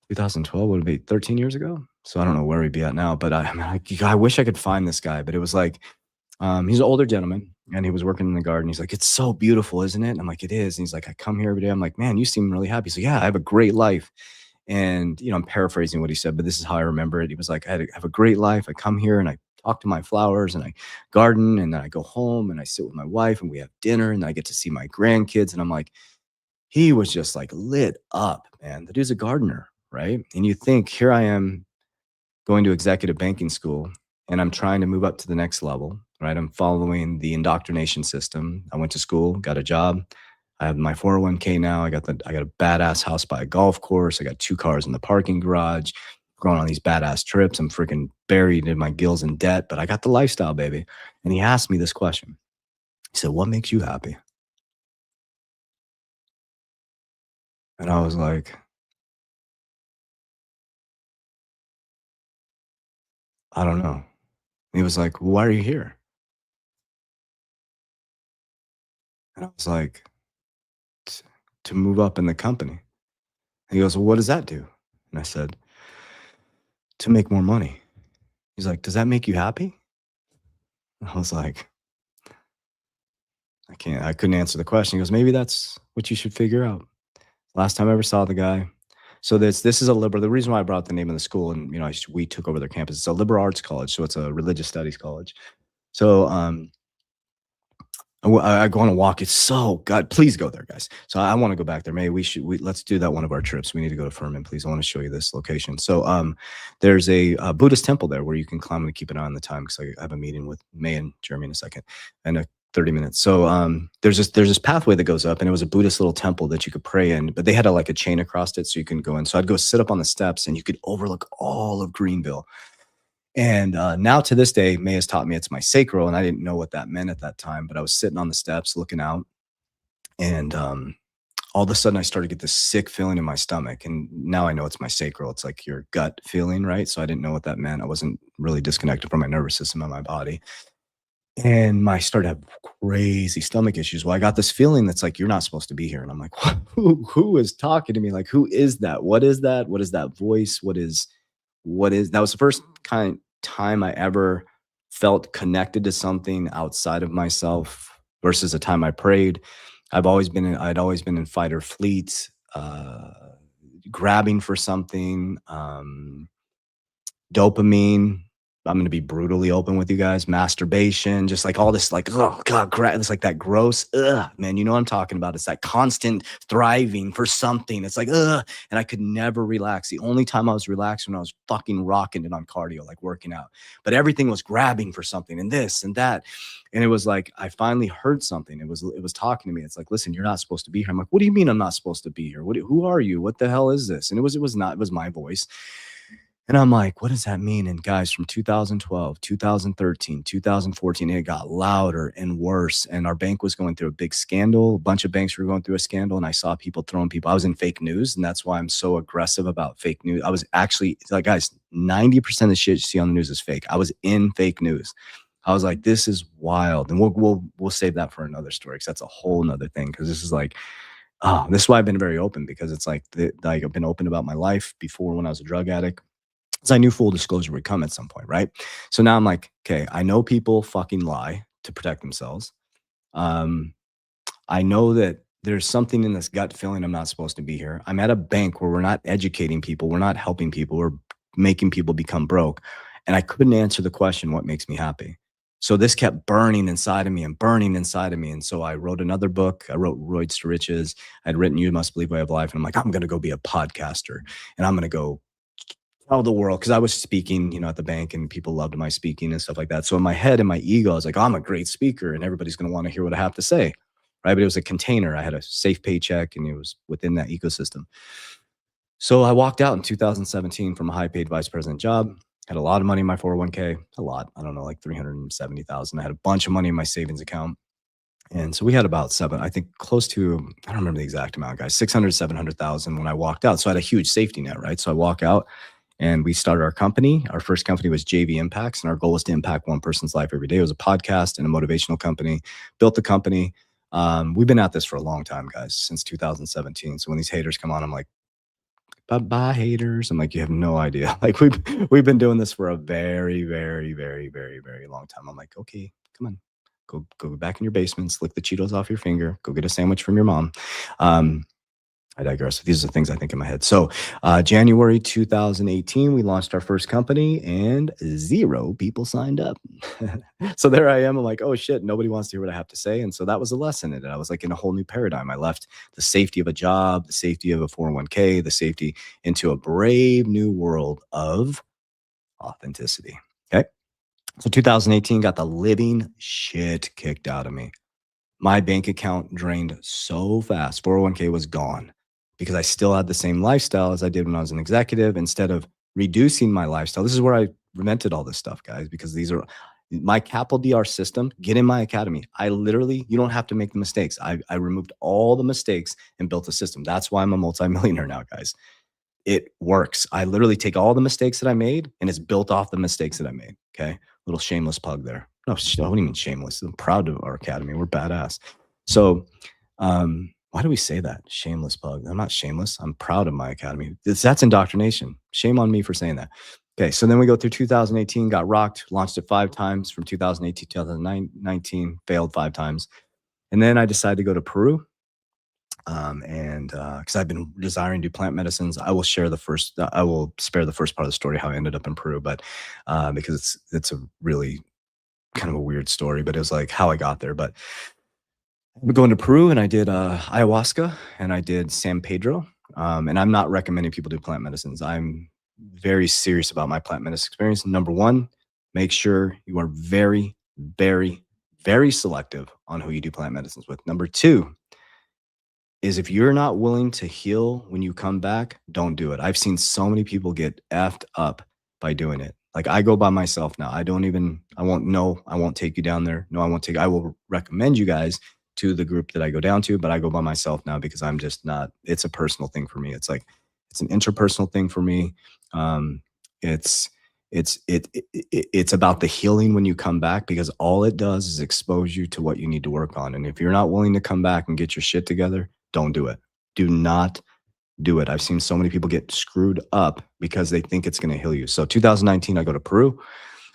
2012, would be 13 years ago. So I don't know where he'd be at now, but I wish I could find this guy. But it was like, he's an older gentleman, and he was working in the garden. He's like, it's so beautiful, isn't it? And I'm like, it is. And he's like, I come here every day. I'm like, man, you seem really happy. So yeah, I have a great life. And, I'm paraphrasing what he said, but this is how I remember it. He was like, I have a great life. I come here and I talk to my flowers and I garden, and then I go home and I sit with my wife and we have dinner, and I get to see my grandkids. And I'm like, he was just like lit up, man. The dude's a gardener, right? And you think, here I am going to executive banking school and I'm trying to move up to the next level, right? I'm following the indoctrination system. I went to school, got a job. I have my 401k now. I got a badass house by a golf course. I got 2 cars in the parking garage, going on these badass trips. I'm freaking buried in my gills in debt, but I got the lifestyle, baby. And he asked me this question. He said, "What makes you happy?" And I was like, "I don't know." He was like, "Well, why are you here?" And I was like, "T- to move up in the company." He goes, "Well, what does that do?" And I said, "To make more money." He's like, "Does that make you happy?" I was like, I couldn't answer the question. He goes, "Maybe that's what you should figure out." Last time I ever saw the guy. So this is a liberal. The reason why I brought the name of the school, and we took over their campus. It's a liberal arts college, so it's a religious studies college. So I go on a walk. It's so God. Please go there, guys. So I want to go back there. Maybe let's do that one of our trips. We need to go to Furman, please. I want to show you this location. So there's a Buddhist temple there where you can climb and keep an eye on the time because I have a meeting with May and Jeremy in a second, and 30 minutes. So there's this pathway that goes up, and it was a Buddhist little temple that you could pray in, but they had like a chain across it so you can go in. So I'd go sit up on the steps, and you could overlook all of Greenville. And now to this day, May has taught me it's my sacral, and I didn't know what that meant at that time. But I was sitting on the steps looking out, and all of a sudden I started to get this sick feeling in my stomach. And now I know it's my sacral. It's like your gut feeling, right? So I didn't know what that meant. I wasn't really disconnected from my nervous system and my body. And I started to have crazy stomach issues. Well, I got this feeling that's like, you're not supposed to be here. And I'm like, who is talking to me? Like, who is that? What is that? What is that voice? What is that? Was the first time I ever felt connected to something outside of myself versus a time I prayed. I'd always been in fight or fleet, grabbing for something, dopamine. I'm going to be brutally open with you guys. Masturbation, just like all this, like, oh God, it's like that gross, man, you know what I'm talking about. It's that constant thriving for something. It's like, and I could never relax. The only time I was relaxed when I was fucking rocking it on cardio, like working out. But everything was grabbing for something and this and that. And it was like, I finally heard something. It was talking to me. It's like, listen, you're not supposed to be here. I'm like, what do you mean I'm not supposed to be here? Who are you? What the hell is this? And it was my voice. And I'm like, what does that mean? And guys, from 2012, 2013, 2014, it got louder and worse. And our bank was going through a big scandal. A bunch of banks were going through a scandal. And I saw people throwing people. I was in fake news. And that's why I'm so aggressive about fake news. I was actually like, guys, 90% of the shit you see on the news is fake. I was in fake news. I was like, this is wild. And we'll save that for another story because that's a whole nother thing. Because this is like, this is why I've been very open, because it's like I've been open about my life before when I was a drug addict. So I knew full disclosure would come at some point, right? So now I'm like, okay, I know people fucking lie to protect themselves. Um, I know that there's something in this gut feeling I'm not supposed to be here. I'm at a bank where we're not educating people, we're not helping people, we're making people become broke. And I couldn't answer the question, what makes me happy? So this kept burning inside of me and burning inside of me. And so I wrote another book. I wrote Roids to Riches. I'd written You Must Believe Way of Life. And I'm like, I'm going to go be a podcaster, and I'm going to go tell the world, because I was speaking, at the bank, and people loved my speaking and stuff like that. So in my head and my ego, I was like, oh, I'm a great speaker and everybody's going to want to hear what I have to say. Right. But it was a container. I had a safe paycheck and it was within that ecosystem. So I walked out in 2017 from a high paid vice president job, had a lot of money in my 401k, a lot, I don't know, like 370,000. I had a bunch of money in my savings account. And so we had about I think close to, I don't remember the exact amount, guys, 600, 700,000 when I walked out. So I had a huge safety net, right? So I walk out and we started our company. Our first company was JV Impacts, and our goal was to impact one person's life every day. It was a podcast and a motivational company. Built the company. We've been at this for a long time, guys, since 2017. So when these haters come on, I'm like, bye, haters. I'm like, you have no idea. Like we've been doing this for a very, very, very, very, very long time. I'm like, okay, come on, go back in your basements, lick the Cheetos off your finger, go get a sandwich from your mom. I digress. These are the things I think in my head. So, January 2018, we launched our first company and 0 people signed up. So there I am. I'm like, oh shit, nobody wants to hear what I have to say. And so that was a lesson in it. I was like in a whole new paradigm. I left the safety of a job, the safety of a 401k, the safety into a brave new world of authenticity. Okay. So 2018 got the living shit kicked out of me. My bank account drained so fast. 401k was gone because I still had the same lifestyle as I did when I was an executive. Instead of reducing my lifestyle, this is where I invented all this stuff, guys, because these are my Capital DR system. Get in my academy. I literally, you don't have to make the mistakes. I removed all the mistakes and built a system. That's why I'm a multimillionaire now, guys. It works. I literally take all the mistakes that I made and it's built off the mistakes that I made. Okay. Little shameless plug there. No, what do you mean shameless? I'm proud of our academy. We're badass. So, why do we say that? Shameless plug. I'm not shameless. I'm proud of my academy. That's indoctrination. Shame on me for saying that. Okay. So then we go through 2018, got rocked, launched it 5 times from 2018 to 2019, failed 5 times. And then I decided to go to Peru. Because I've been desiring to do plant medicines, I will spare the first part of the story, how I ended up in Peru, but because it's a really kind of a weird story, but it was like how I got there. But I'm going to Peru and I did ayahuasca and I did San Pedro. And I'm not recommending people do plant medicines. I'm very serious about my plant medicine experience. Number one, make sure you are very, very, very selective on who you do plant medicines with. Number two, is if you're not willing to heal when you come back, don't do it. I've seen so many people get effed up by doing it. Like I go by myself now. I won't take you down there. No, I will recommend you guys to the group that I go down to, but I go by myself now because I'm just not, it's a personal thing for me. It's like, it's an interpersonal thing for me. It's about the healing when you come back, because all it does is expose you to what you need to work on. And if you're not willing to come back and get your shit together, don't do it. Do not do it. I've seen so many people get screwed up because they think it's going to heal you. So 2019, I go to Peru.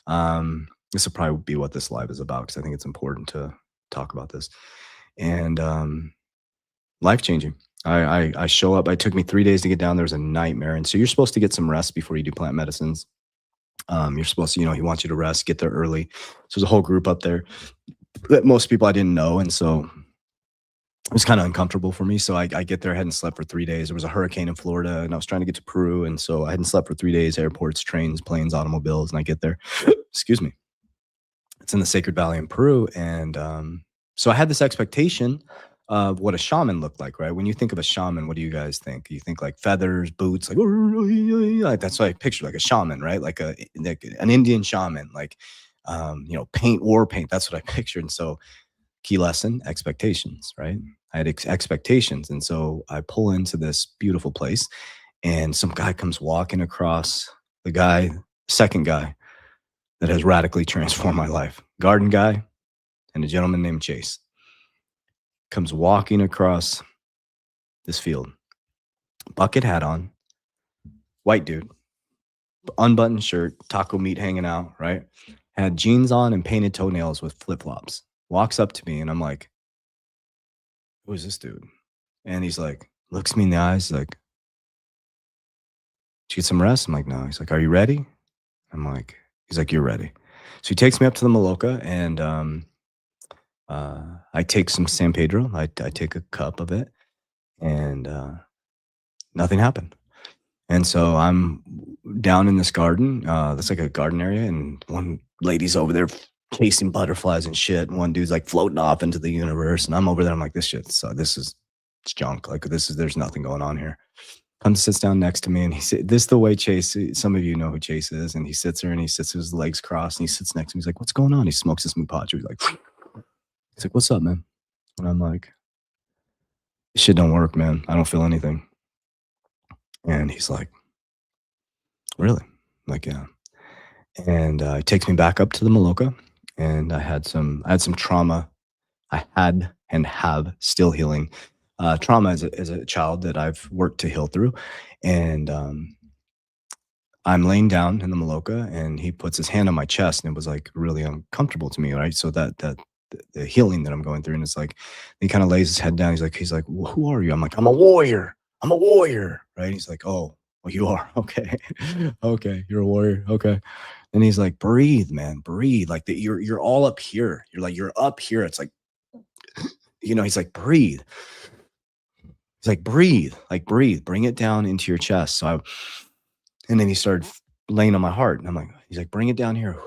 This will probably be what this live is about because I think it's important to talk about this. And life-changing. I show up. It took me 3 days to get down. There was a nightmare. And so you're supposed to get some rest before you do plant medicines. You're supposed to, he wants you to rest, get there early. So there's a whole group up there that most people I didn't know. And so it was kind of uncomfortable for me. So I get there, I hadn't slept for 3 days. There was a hurricane in Florida and I was trying to get to Peru. And so I hadn't slept for 3 days, airports, trains, planes, automobiles. And I get there, excuse me. It's in the Sacred Valley in Peru. And so I had this expectation of what a shaman looked like, right? When you think of a shaman, what do you guys think? You think like feathers, boots, like that's what I picture, like a shaman, right? Like an Indian shaman, like, paint, war paint. That's what I pictured. And so key lesson, expectations, right? I had expectations. And so I pull into this beautiful place and some guy comes walking across, second guy that has radically transformed my life. Garden guy and a gentleman named Chase comes walking across this field. Bucket hat on, white dude, unbuttoned shirt, taco meat hanging out, right? Had jeans on and painted toenails with flip-flops. Walks up to me and I'm like, who is this dude? And he's like, looks me in the eyes like, did you get some rest? I'm like, no. He's like, are you ready? He's like, you're ready. So he takes me up to the Maloka and I take some San Pedro. I take a cup of it and nothing happened. And so I'm down in this garden. That's like a garden area. And one lady's over there chasing butterflies and shit. And one dude's like floating off into the universe. And I'm over there. I'm like, this is junk. Like there's nothing going on here. Comes, sits down next to me. And this is the way Chase, some of you know who Chase is. And he sits there and he sits with his legs crossed and he sits next to me. He's like, what's going on? He smokes his Mupacho. He's like, what's up, man? And I'm like, this shit don't work, man. I don't feel anything. And he's like, really? I'm like, yeah. And he takes me back up to the Maloka. And I had some trauma. I had and have still healing trauma as a child that I've worked to heal through. And I'm laying down in the Maloka and he puts his hand on my chest and it was like really uncomfortable to me, right? So that the healing that I'm going through, and it's like he kind of lays his head down. He's like, well, who are you? I'm like, I'm a warrior. I'm a warrior, right? He's like, oh, well, you are. Okay. Okay. You're a warrior. Okay. And he's like, breathe, man, breathe. Like that you're all up here. You're up here. It's like, he's like, breathe. He's like, breathe, bring it down into your chest. And then he started laying on my heart. And I'm like, he's like, bring it down here.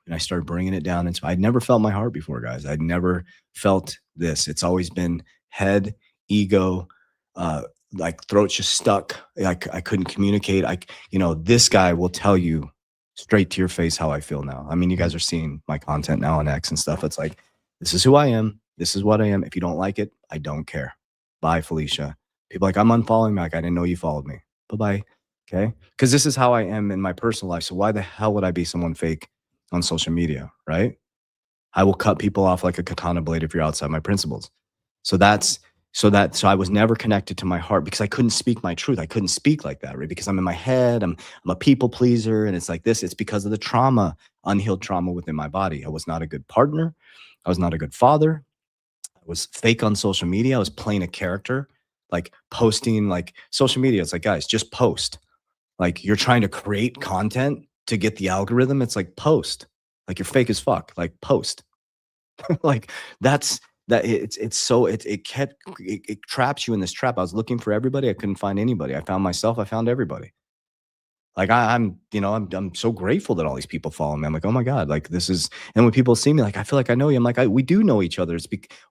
And I started bringing it down. And so I'd never felt my heart before, guys. I'd never felt this. It's always been head, ego, like throat's just stuck. Like I couldn't communicate. This guy will tell you straight to your face how I feel now. I mean, you guys are seeing my content now on X and stuff. It's like, this is who I am. This is what I am. If you don't like it, I don't care. Bye, Felicia. People are like, I'm unfollowing me. Like, I didn't know you followed me. Bye-bye. Okay. Because this is how I am in my personal life. So why the hell would I be someone fake on social media, right? I will cut people off like a katana blade if you're outside my principles. So I was never connected to my heart because I couldn't speak my truth. I couldn't speak like that, right? Because I'm in my head, I'm a people pleaser, and it's like this. It's because of the trauma, unhealed trauma within my body. I was not a good partner. I was not a good father. I was fake on social media. I was playing a character, like posting like social media. It's like, guys, just post. Like you're trying to create content to get the algorithm. It's like post. Like you're fake as fuck. Like post. Like that's that it traps you in this trap. I was looking for everybody. I couldn't find anybody. I found myself. I found everybody. Like I'm so grateful that all these people follow me. I'm like, oh my God, like this is, and when people see me, like, I feel like I know you. I'm like, we do know each other.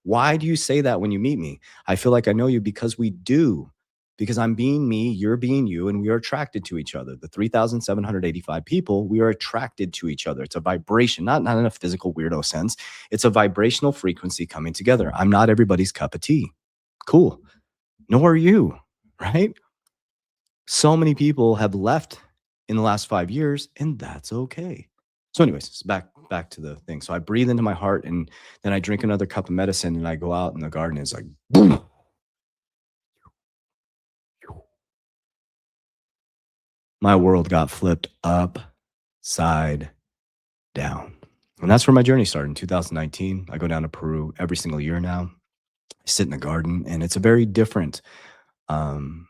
Why do you say that when you meet me? I feel like I know you because we do, because I'm being me, you're being you, and we are attracted to each other. The 3,785 people, we are attracted to each other. It's a vibration, not in a physical weirdo sense. It's a vibrational frequency coming together. I'm not everybody's cup of tea. Cool. Nor are you, right? So many people have left in the last 5 years, and that's okay. So anyways, it's back to the thing. So I breathe into my heart, and then I drink another cup of medicine, and I go out in the garden. It's like boom. My world got flipped upside down. And that's where my journey started in 2019. I go down to Peru every single year now. I sit in the garden, and it's a um,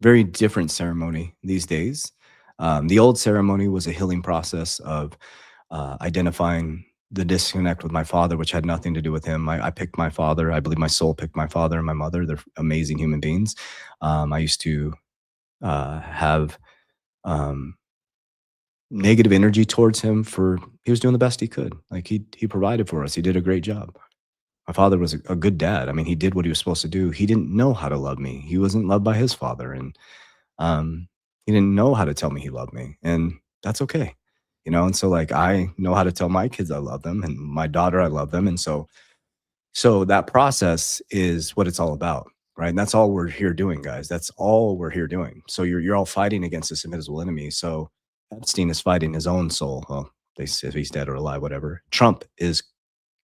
very different ceremony these days. The old ceremony was a healing process of identifying the disconnect with my father, which had nothing to do with him. I picked my father. I believe my soul picked my father and my mother. They're amazing human beings. I used to have um, negative energy towards him for he was doing the best he could. Like he provided for us. He did a great job. My father was a good dad. I mean, he did what he was supposed to do. He didn't know how to love me. He wasn't loved by his father, and um, he didn't know how to tell me he loved me, and that's okay. And so like I know how to tell my kids I love them, and my daughter I love them, and so that process is what it's all about, right? And that's all we're here doing, guys. That's all we're here doing. So you're all fighting against this invisible enemy. So Epstein is fighting his own soul. Well, they say if he's dead or alive, whatever. Trump is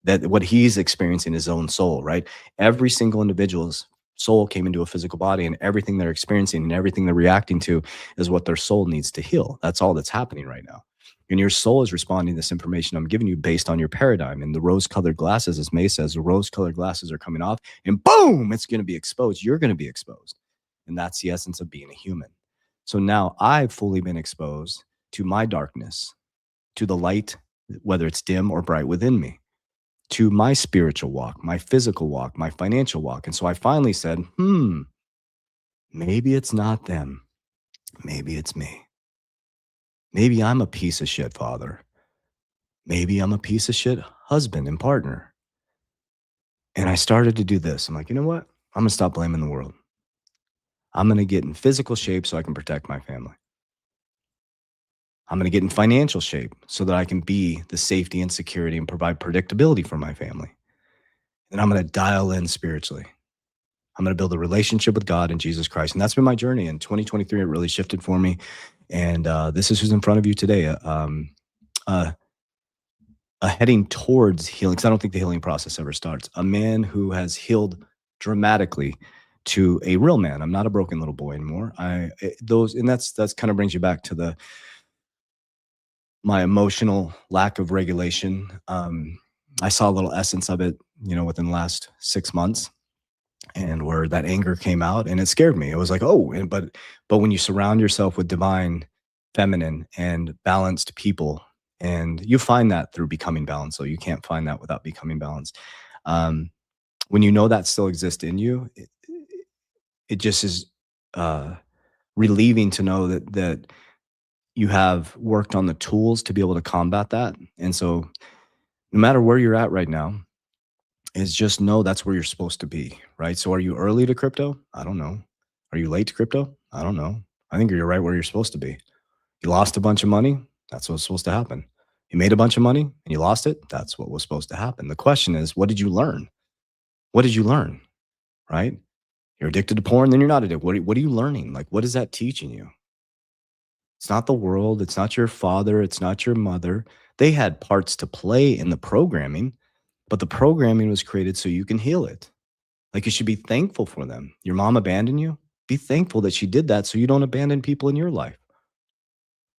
that what he's experiencing his own soul, right? Every single individual's soul came into a physical body, and everything they're experiencing and everything they're reacting to is what their soul needs to heal. That's all that's happening right now. And your soul is responding to this information I'm giving you based on your paradigm. And the rose-colored glasses, as May says, the rose-colored glasses are coming off, and boom, it's going to be exposed. You're going to be exposed. And that's the essence of being a human. So now I've fully been exposed to my darkness, to the light, whether it's dim or bright within me, to my spiritual walk, my physical walk, my financial walk. And so I finally said, maybe it's not them. Maybe it's me. Maybe I'm a piece of shit father. Maybe I'm a piece of shit husband and partner. And I started to do this. I'm like, you know what? I'm going to stop blaming the world. I'm going to get in physical shape so I can protect my family. I'm going to get in financial shape so that I can be the safety and security and provide predictability for my family. And I'm going to dial in spiritually. I'm going to build a relationship with God and Jesus Christ. And that's been my journey. In 2023, it really shifted for me. And this is who's in front of you today. Heading towards healing, because I don't think the healing process ever starts. A man who has healed dramatically to a real man. I'm not a broken little boy anymore. That's kind of brings you back to my emotional lack of regulation. I saw a little essence of it, within the last 6 months. and where that anger came out, and it scared me. It was like, oh, but when you surround yourself with divine feminine and balanced people, and you find that through becoming balanced, so you can't find that without becoming balanced. Um, when you know that still exists in you, it just is uh, relieving to know that you have worked on the tools to be able to combat that. And so, no matter where you're at right now, is just know that's where you're supposed to be, right? So, are you early to crypto? I don't know. Are you late to crypto? I don't know. I think you're right where you're supposed to be. You lost a bunch of money. That's what's supposed to happen. You made a bunch of money and you lost it. That's what was supposed to happen. The question is, what did you learn? What did you learn? Right? You're addicted to porn, then you're not addicted. What are you learning? Like, what is that teaching you? It's not the world. It's not your father. It's not your mother. They had parts to play in the programming, but the programming was created so you can heal it. Like, you should be thankful for them. Your mom abandoned you. Be thankful that she did that so you don't abandon people in your life.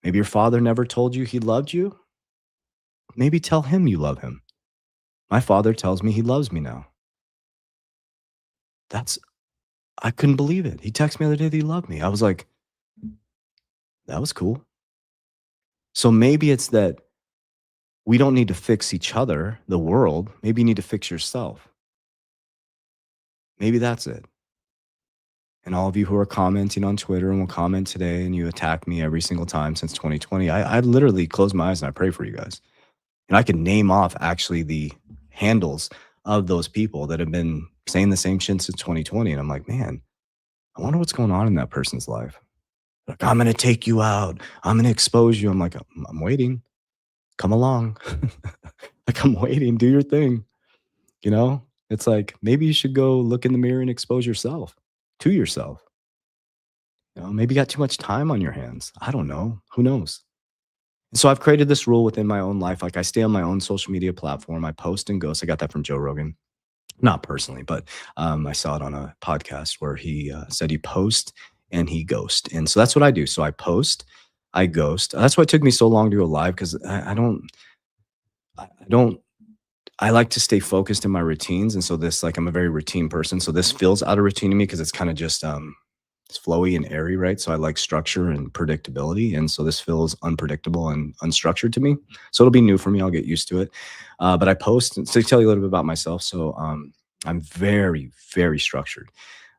Maybe your father never told you he loved you. Maybe tell him you love him. My father tells me he loves me now. That's, I couldn't believe it. He texted me the other day that he loved me. I was like, that was cool. So maybe it's that we don't need to fix each other, the world. Maybe you need to fix yourself. Maybe that's it. And all of you who are commenting on Twitter and will comment today and you attack me every single time since 2020, I literally close my eyes and I pray for you guys. And I can name off actually the handles of those people that have been saying the same shit since 2020. And I'm like, man, I wonder what's going on in that person's life. Like, I'm going to take you out. I'm going to expose you. I'm like, I'm waiting. Come along. Like, I'm waiting. Do your thing. You know, it's like maybe you should go look in the mirror and expose yourself to yourself. You know, maybe you got too much time on your hands. I don't know. Who knows? And so I've created this rule within my own life. Like, I stay on my own social media platform. I post and ghost. I got that from Joe Rogan. Not personally, but I saw it on a podcast where he said he post and he ghost. And so that's what I do. So I post, I ghost. That's why it took me so long to go live, because I like to stay focused in my routines. And so this, like, I'm a very routine person. So this feels out of routine to me because it's kind of just it's flowy and airy, right? So I like structure and predictability. And so this feels unpredictable and unstructured to me. So it'll be new for me. I'll get used to it. But I post, and to tell you a little bit about myself. So I'm very, very structured.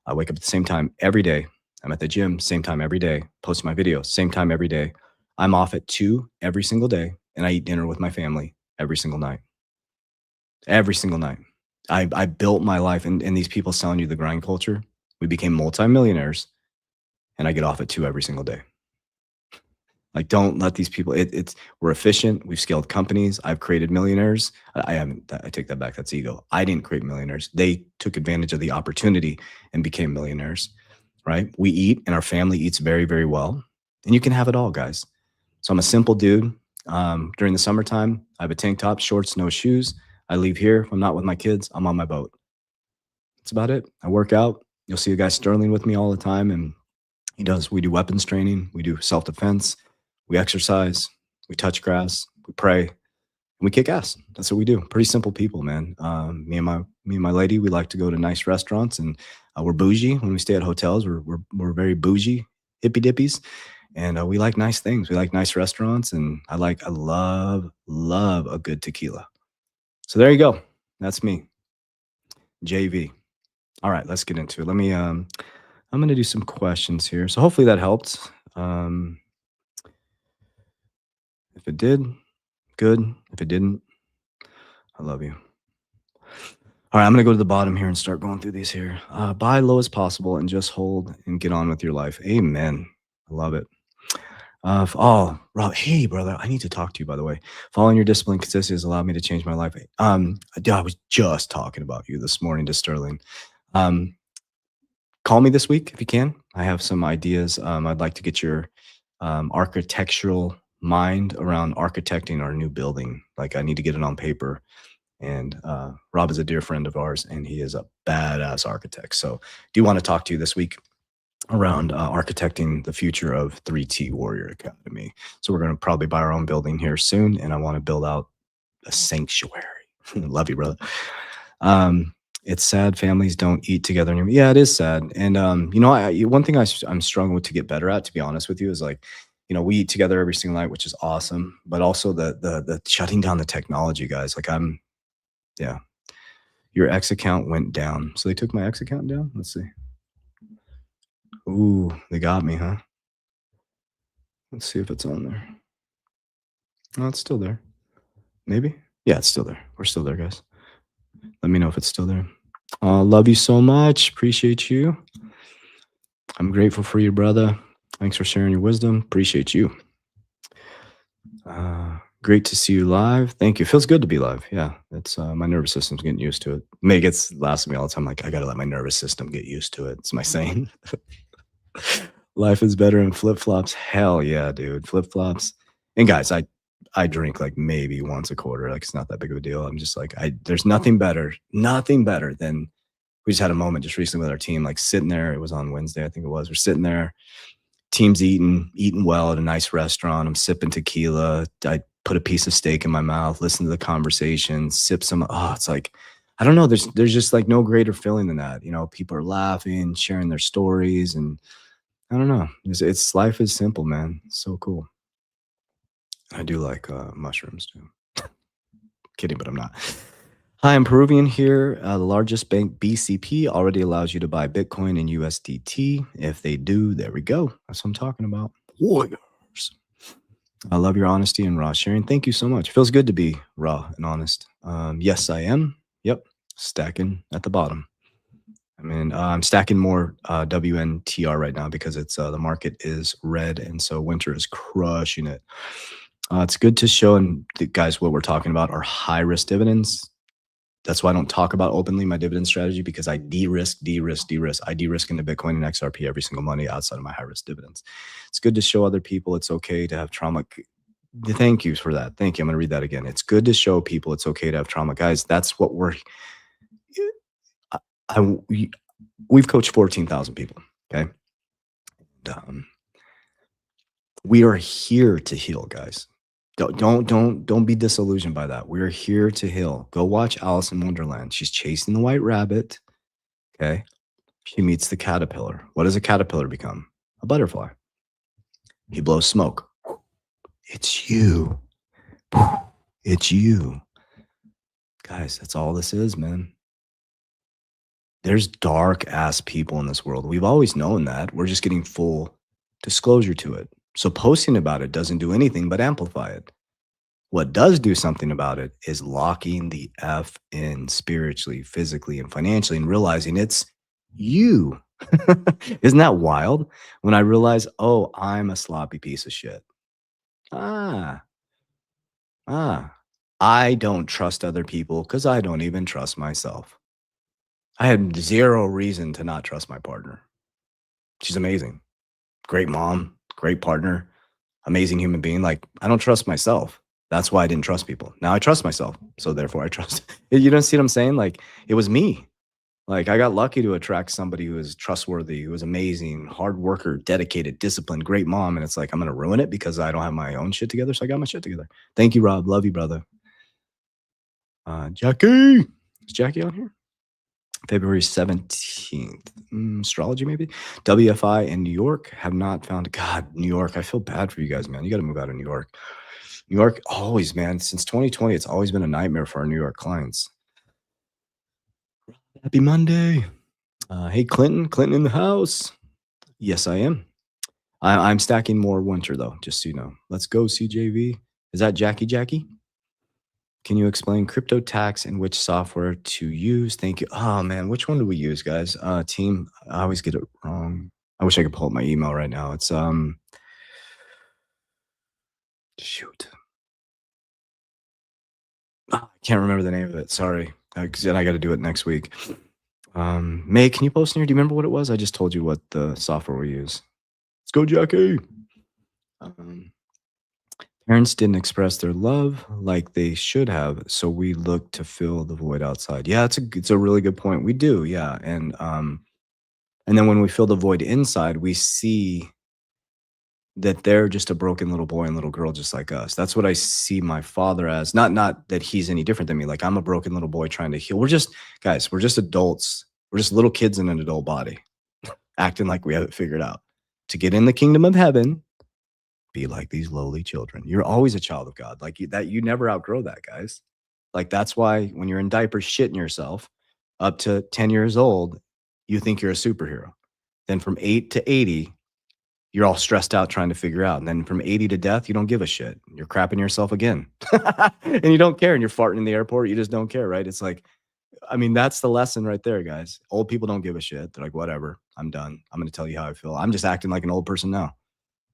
I wake up at the same time every day. I'm at the gym, same time every day, post my videos, same time every day. I'm off at 2 every single day, and I eat dinner with my family every single night. Every single night. I built my life, and these people selling you the grind culture, we became multimillionaires, and I get off at 2 every single day. Like, don't let these people, we're efficient. We've scaled companies. I've created millionaires. I haven't, I take that back. That's ego. I didn't create millionaires. They took advantage of the opportunity and became millionaires, right? We eat, and our family eats very, very well, and you can have it all, guys. So I'm a simple dude. During the summertime, I have a tank top, shorts, no shoes. I leave here. If I'm not with my kids, I'm on my boat. That's about it. I work out. You'll see a guy Sterling with me all the time, and we do weapons training. We do self-defense. We exercise. We touch grass. We pray. And we kick ass. That's what we do. Pretty simple people, man. Me and my lady, we like to go to nice restaurants, and we're bougie. When we stay at hotels, we're very bougie, hippy dippies. And we like nice things. We like nice restaurants, and I love a good tequila. So there you go. That's me, JV. All right, let's get into it. Let me. I'm going to do some questions here. So hopefully that helped. If it did, good. If it didn't, I love you. All right, I'm going to go to the bottom here and start going through these here. Buy low as possible and just hold and get on with your life. Amen. I love it. Rob, hey, brother, I need to talk to you, by the way. Following your discipline consistency has allowed me to change my life. I was just talking about you this morning to Sterling. Call me this week if you can. I have some ideas. I'd like to get your architectural mind around architecting our new building. Like, I need to get it on paper. And Rob is a dear friend of ours, and he is a badass architect. So do want to talk to you this week around architecting the future of 3T Warrior Academy. So we're going to probably buy our own building here soon, and I want to build out a sanctuary. Love you, brother. It's sad families don't eat together anymore. Yeah, it is sad. And one thing I'm struggling with to get better at, to be honest with you, is like, we eat together every single night, which is awesome. But also the shutting down the technology, guys. Like yeah. Your X account went down. So they took my X account down. Let's see. Ooh, they got me, huh? Let's see if it's on there. Oh, it's still there. Maybe. Yeah, it's still there. We're still there, guys. Let me know if it's still there. Love you so much. Appreciate you. I'm grateful for you, brother. Thanks for sharing your wisdom. Appreciate you. Great to see you live. Thank you. Feels good to be live. Yeah, it's my nervous system's getting used to it. May gets laughs at me all the time. Like, I gotta let my nervous system get used to it. It's my saying. Life is better in flip flops. Hell yeah, dude. Flip flops. And guys, I drink like maybe once a quarter. Like, it's not that big of a deal. I'm just like, there's nothing better than, we just had a moment just recently with our team, like sitting there. It was on Wednesday, I think it was. We're sitting there, team's eating well at a nice restaurant. I'm sipping tequila. I put a piece of steak in my mouth, listen to the conversation, sip some. Oh, it's like, I don't know. There's just like no greater feeling than that. People are laughing, sharing their stories, and I don't know. It's life is simple, man. It's so cool. I do like mushrooms too. Kidding, but I'm not. Hi, I'm Peruvian here. The largest bank, BCP, already allows you to buy Bitcoin and USDT. If they do, there we go. That's what I'm talking about. Warriors. I love your honesty and raw sharing. Thank you so much. Feels good to be raw and honest. Yes, I am. Yep. Stacking at the bottom. I mean, I'm stacking more WNTR right now because it's the market is red, and so winter is crushing it. It's good to show, and guys, what we're talking about are high risk dividends. That's why I don't talk about openly my dividend strategy, because I de-risk. I de-risk into Bitcoin and XRP every single money outside of my high risk dividends. It's good to show other people it's okay to have trauma. Thank you for that. Thank you. I'm going to read that again. It's good to show people it's okay to have trauma. Guys, that's what we've coached 14,000 people. Okay. And, we are here to heal, guys. Don't be disillusioned by that. We're here to heal. Go watch Alice in Wonderland. She's chasing the white rabbit. Okay. She meets the caterpillar. What does a caterpillar become? A butterfly. He blows smoke. It's you. It's you. Guys, that's all this is, man. There's dark ass people in this world. We've always known that. We're just getting full disclosure to it. So posting about it doesn't do anything but amplify it. What does do something about it is locking the F in spiritually, physically, and financially, and realizing it's you. Isn't that wild? When I realize, oh, I'm a sloppy piece of shit. I don't trust other people because I don't even trust myself. I had zero reason to not trust my partner. She's amazing. Great mom, great partner, amazing human being. Like, I don't trust myself. That's why I didn't trust people. Now I trust myself. So therefore I trust. You don't see what I'm saying? Like, it was me. Like, I got lucky to attract somebody who was trustworthy, who was amazing, hard worker, dedicated, disciplined, great mom. And it's like, I'm going to ruin it because I don't have my own shit together. So I got my shit together. Thank you, Rob. Love you, brother. Jackie. Is Jackie on here? February 17th. Astrology, maybe? WFI in New York have not found. God, New York. I feel bad for you guys, man. You got to move out of New York. New York, always, man. Since 2020, it's always been a nightmare for our New York clients. Happy Monday. Hey, Clinton in the house. Yes, I am. I'm stacking more winter, though, just so you know. Let's go, CJV. Is that Jackie? Can you explain crypto tax and which software to use? Thank you. Oh, man, which one do we use, guys? Team, I always get it wrong. I wish I could pull up my email right now. It's, shoot. I can't remember the name of it. Sorry. I got to do it next week. May, can you post in here? Do you remember what it was? I just told you what the software we use. Let's go, Jackie. Parents didn't express their love like they should have, so we look to fill the void outside. Yeah, it's a really good point. We do, yeah, and then when we fill the void inside, we see that they're just a broken little boy and little girl just like us. That's what I see my father as. Not that he's any different than me. Like, I'm a broken little boy trying to heal. We're just guys, we're just adults. We're just little kids in an adult body acting like we have it figured out. To get in the kingdom of heaven, be like these lowly children. You're always a child of God. Like you never outgrow that, guys. Like, that's why when you're in diapers shitting yourself up to 10 years old, you think you're a superhero. Then from 8 to 80, you're all stressed out trying to figure out. And then from 80 to death, you don't give a shit. You're crapping yourself again. And you don't care. And you're farting in the airport. You just don't care, right? It's like, I mean, that's the lesson right there, guys. Old people don't give a shit. They're like, whatever, I'm done. I'm going to tell you how I feel. I'm just acting like an old person now.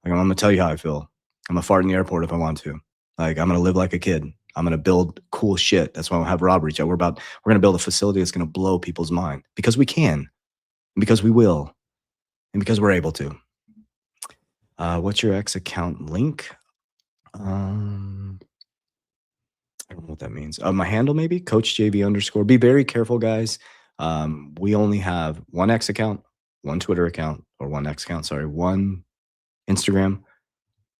Like, I'm going to tell you how I feel. I'm going to fart in the airport if I want to. Like, I'm going to live like a kid. I'm going to build cool shit. That's why we'll have Rob reach out. We're going to build a facility that's going to blow people's mind because we can, and because we will, and because we're able to. What's your X account link? I don't know what that means. My handle, maybe Coach JV _. Be very careful, guys. We only have one X account, one Twitter account, or one X account. Sorry, one Instagram,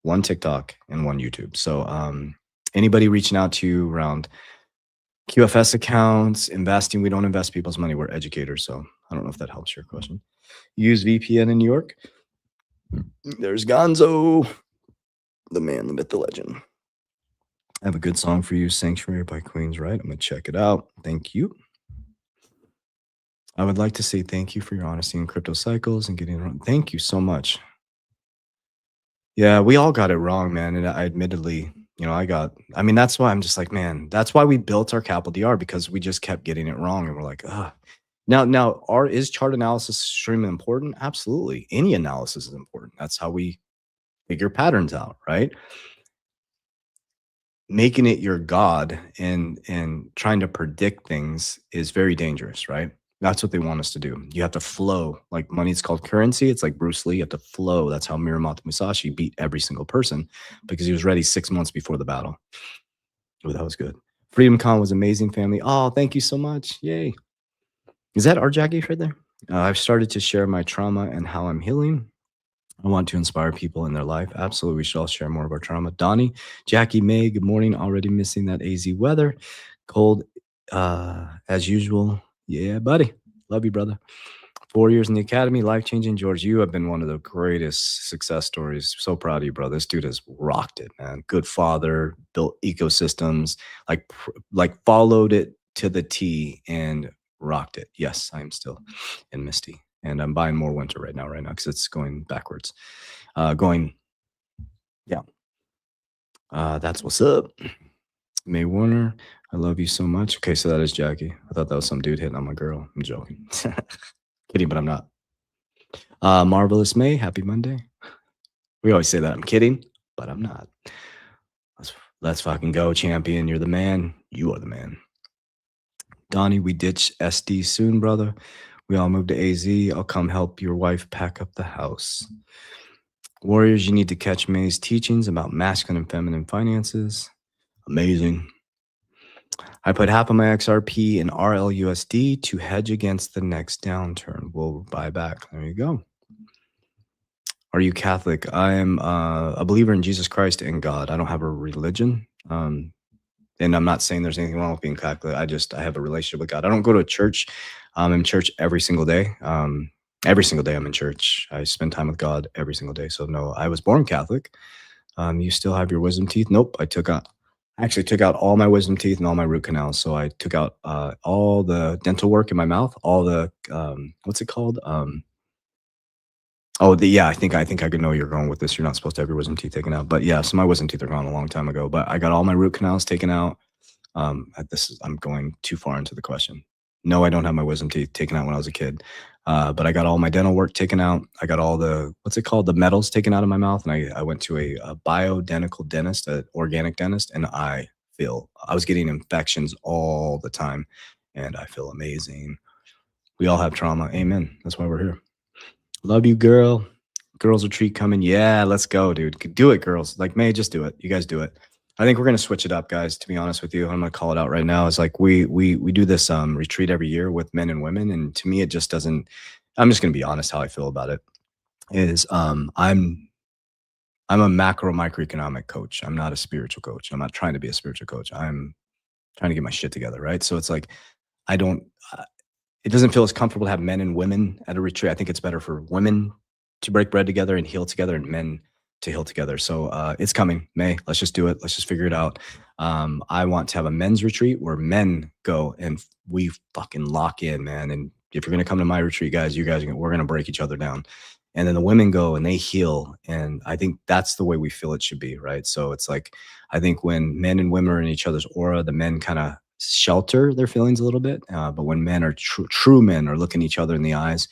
one TikTok, and one YouTube. So anybody reaching out to you around QFS accounts, investing, we don't invest people's money. We're educators. So I don't know if that helps your question. Use VPN in New York. There's Gonzo, the man, the myth, the legend. I have a good song for you, Sanctuary by Queens, right? I'm going to check it out. Thank you. I would like to say thank you for your honesty in crypto cycles and getting it wrong. Thank you so much. Yeah, we all got it wrong, man. And I admittedly, I mean, that's why I'm just like, man, that's why we built our Capital DR, because we just kept getting it wrong. And we're like, Now, is chart analysis extremely important? Absolutely. Any analysis is important. That's how we figure patterns out, right? Making it your God and trying to predict things is very dangerous, right? That's what they want us to do. You have to flow. Like, money is called currency. It's like Bruce Lee. You have to flow. That's how Miyamoto Musashi beat every single person, because he was ready 6 months before the battle. Oh, that was good. Freedom Con was amazing, family. Oh, thank you so much. Yay. Is that our Jackie right there? I've started to share my trauma and how I'm healing. I want to inspire people in their life. Absolutely. We should all share more of our trauma. Donnie, Jackie, May, good morning. Already missing that AZ weather. Cold as usual. Yeah, buddy. Love you, brother. 4 years in the academy, life-changing. George, you have been one of the greatest success stories. So proud of you, brother. This dude has rocked it, man. Good father, built ecosystems, like followed it to the T and rocked it. Yes, I am still in Misty, and I'm buying more winter right now because it's going backwards. That's what's up. May Warner, I love you so much. Okay, so that is Jackie. I thought that was some dude hitting on my girl. I'm joking. Kidding, but I'm not. Marvelous May, happy Monday. We always say that. I'm kidding, but I'm not. Let's fucking go, champion. You're the man. You are the man. Donnie, we ditch SD soon, brother. We all move to AZ. I'll come help your wife pack up the house. Warriors, you need to catch May's teachings about masculine and feminine finances. Amazing. I put half of my XRP in RLUSD to hedge against the next downturn. We'll buy back. There you go. Are you Catholic? I am a believer in Jesus Christ and God. I don't have a religion. And I'm not saying there's anything wrong with being Catholic. I have a relationship with God. I don't go to a church. I'm in church every single day. Every single day I'm in church. I spend time with God every single day. So no, I was born Catholic. You still have your wisdom teeth? Nope. I actually took out all my wisdom teeth and all my root canals. So I took out all the dental work in my mouth, all the what's it called? I think I could know where you're going with this. You're not supposed to have your wisdom teeth taken out, but yeah, so my wisdom teeth are gone a long time ago. But I got all my root canals taken out. I'm going too far into the question. No, I don't have my wisdom teeth taken out when I was a kid, but I got all my dental work taken out. I got all the the metals taken out of my mouth, and I went to a bioidentical dentist, an organic dentist, and I was getting infections all the time, and I feel amazing. We all have trauma. Amen. That's why we're here. Love you, girl. Girls retreat coming. Yeah, let's go, dude. Do it, girls. Like, May, just do it. You guys do it. I think we're gonna switch it up, guys. To be honest with you, I'm gonna call it out right now. It's like we do this retreat every year with men and women, and to me, it just doesn't. I'm just gonna be honest how I feel about it. I'm I'm a macro microeconomic coach. I'm not a spiritual coach. I'm not trying to be a spiritual coach. I'm trying to get my shit together, right? So it's like I don't. It doesn't feel as comfortable to have men and women at a retreat. I think it's better for women to break bread together and heal together, and men to heal together. So it's coming, May. Let's just do it. Let's just figure it out. I want to have a men's retreat where men go and we fucking lock in, man. And if you're gonna come to my retreat, guys, we're gonna break each other down. And then the women go and they heal. And I think that's the way we feel it should be, right? So it's like I think when men and women are in each other's aura, the men kind of shelter their feelings a little bit. But when men are true men are looking each other in the eyes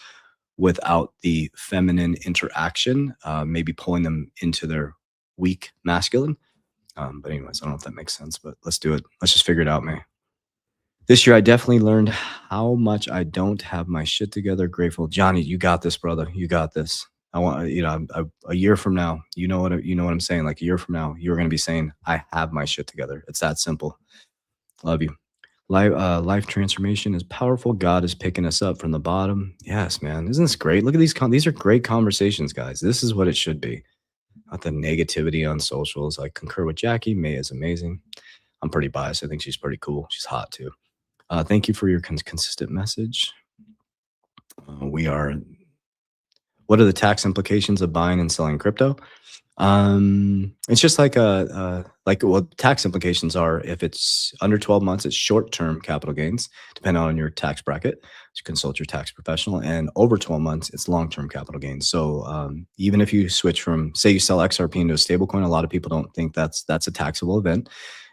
without the feminine interaction, maybe pulling them into their weak masculine. But anyways, I don't know if that makes sense, but let's do it. Let's just figure it out, man. This year, I definitely learned how much I don't have my shit together. Grateful, Johnny. You got this, brother. You got this. I want a year from now. You know what I'm saying. Like a year from now, you're going to be saying, "I have my shit together." It's that simple. Love you. Life transformation is powerful. God is picking us up from the bottom. Yes, man. Isn't this great? Look at these are great conversations, guys. This is what it should be. Not the negativity on socials. I concur with Jackie. May is amazing. I'm pretty biased. I think she's pretty cool. She's hot too. Thank you for your consistent message. What are the tax implications of buying and selling crypto? It's just like what tax implications are. If it's under 12 months, it's short-term capital gains, depending on your tax bracket. So consult your tax professional. And over 12 months, it's long-term capital gains. So even if you switch from, say, you sell XRP into a stablecoin, a lot of people don't think that's a taxable event.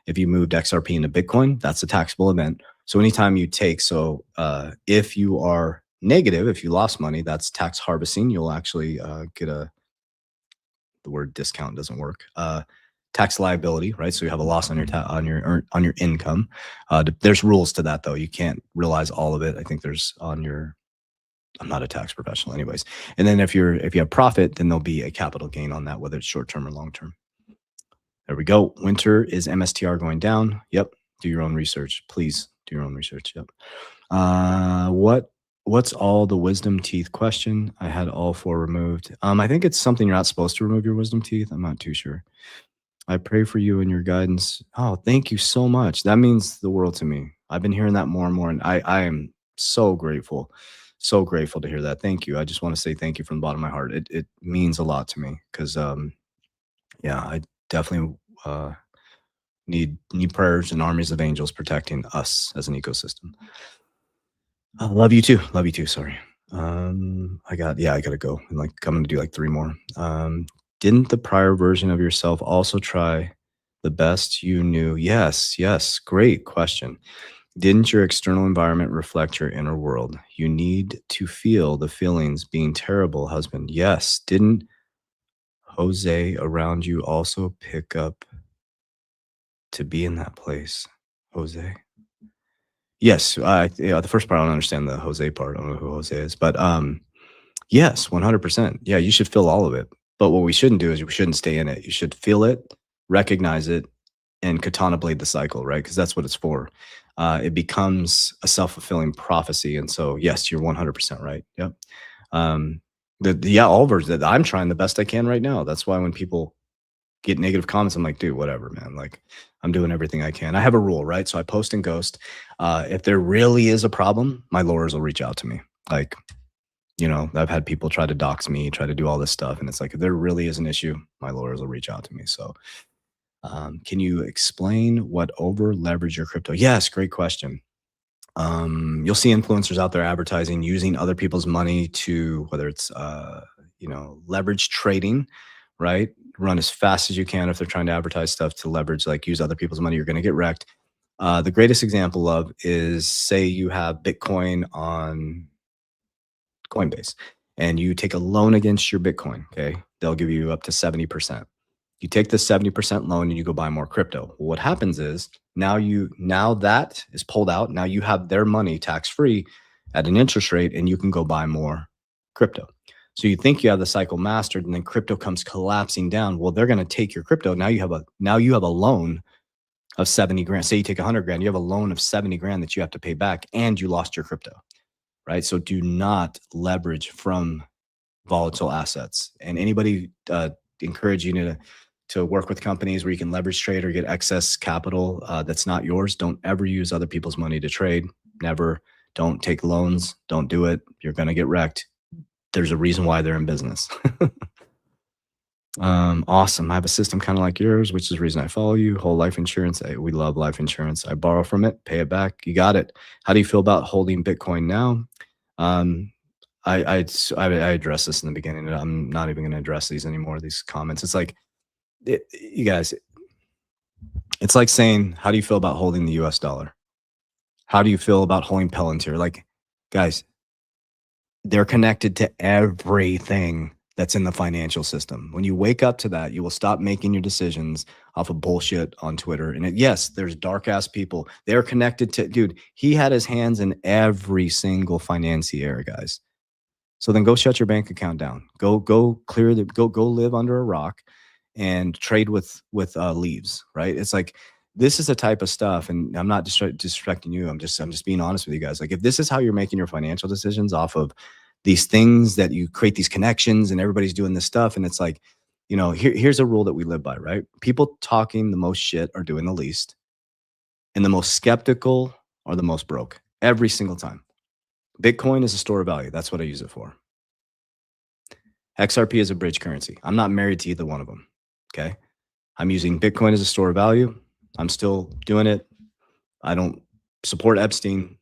If you moved XRP into Bitcoin, that's a taxable event. So anytime you take, if you are negative, if you lost money, that's tax harvesting. You'll actually get the word discount doesn't work. Tax liability, right? So you have a loss on your income. There's rules to that though. You can't realize all of it. I think there's I'm not a tax professional anyways. And then if you have profit, then there'll be a capital gain on that, whether it's short term or long term. There we go. Winter is MSTR going down. Yep. Do your own research. Please do your own research. Yep. What's all the wisdom teeth question? I had all 4 removed. I think it's something you're not supposed to remove your wisdom teeth. I'm not too sure. I pray for you and your guidance. Oh, thank you so much. That means the world to me. I've been hearing that more and more, and I am so grateful to hear that. Thank you. I just want to say thank you from the bottom of my heart. It means a lot to me because, yeah, I definitely need prayers and armies of angels protecting us as an ecosystem. I love you too. Love you too. Sorry. I gotta go. I'm going to do 3 more. Didn't the prior version of yourself also try the best you knew? Yes. Great question. Didn't your external environment reflect your inner world? You need to feel the feelings being terrible, husband. Yes. Didn't Jose around you also pick up to be in that place? Jose? Yes, the first part I don't understand the Jose part. I don't know who Jose is, but yes, 100%. Yeah, you should feel all of it. But what we shouldn't do is we shouldn't stay in it. You should feel it, recognize it, and katana blade the cycle, right? Because that's what it's for. It becomes a self-fulfilling prophecy, and so yes, you're 100% right. Yep. All versions. I'm trying the best I can right now. That's why when people get negative comments, I'm like, dude, whatever, man. Like, I'm doing everything I can. I have a rule, right? So I post and ghost. If there really is a problem, my lawyers will reach out to me. Like, I've had people try to dox me, try to do all this stuff. And it's like, if there really is an issue, my lawyers will reach out to me. So can you explain what over leverage your crypto? Yes, great question. You'll see influencers out there advertising using other people's money to, whether it's, leverage trading, right? Run as fast as you can if they're trying to advertise stuff to leverage, use other people's money. You're going to get wrecked. The greatest example of is, say you have Bitcoin on Coinbase and you take a loan against your Bitcoin. Okay. They'll give you up to 70%. You take the 70% loan and you go buy more crypto. Well, what happens is now that is pulled out. Now you have their money tax-free at an interest rate and you can go buy more crypto. So you think you have the cycle mastered and then crypto comes collapsing down. Well, they're going to take your crypto. Now you have a loan of 70 grand. Say you take 100 grand, you have a loan of 70 grand that you have to pay back and you lost your crypto, right? So do not leverage from volatile assets. And anybody encourage you to work with companies where you can leverage trade or get excess capital that's not yours. Don't ever use other people's money to trade. Never. Don't take loans. Don't do it. You're going to get wrecked. There's a reason why they're in business. Awesome. I have a system kind of like yours, which is the reason I follow you. Whole life insurance. We love life insurance. I borrow from it, pay it back. You got it. How do you feel about holding Bitcoin now? I addressed this in the beginning. I'm not even going to address these anymore. These comments. It's like, you guys, it's like saying, how do you feel about holding the US dollar? How do you feel about holding Palantir? Like, guys, they're connected to everything that's in the financial system. When you wake up to that, you will stop making your decisions off of bullshit on Twitter. And yes, there's dark ass people. They're connected to, dude, he had his hands in every single financier, guys. So then go shut your bank account down. Go live under a rock and trade with leaves, right? It's like, this is the type of stuff, and I'm not disrespecting you. I'm just being honest with you guys. Like, if this is how you're making your financial decisions off of these things that you create these connections and everybody's doing this stuff, and it's like, here's a rule that we live by, right? People talking the most shit are doing the least, and the most skeptical are the most broke every single time. Bitcoin is a store of value. That's what I use it for. XRP is a bridge currency. I'm not married to either one of them. Okay. I'm using Bitcoin as a store of value. I'm still doing it. I don't support Epstein.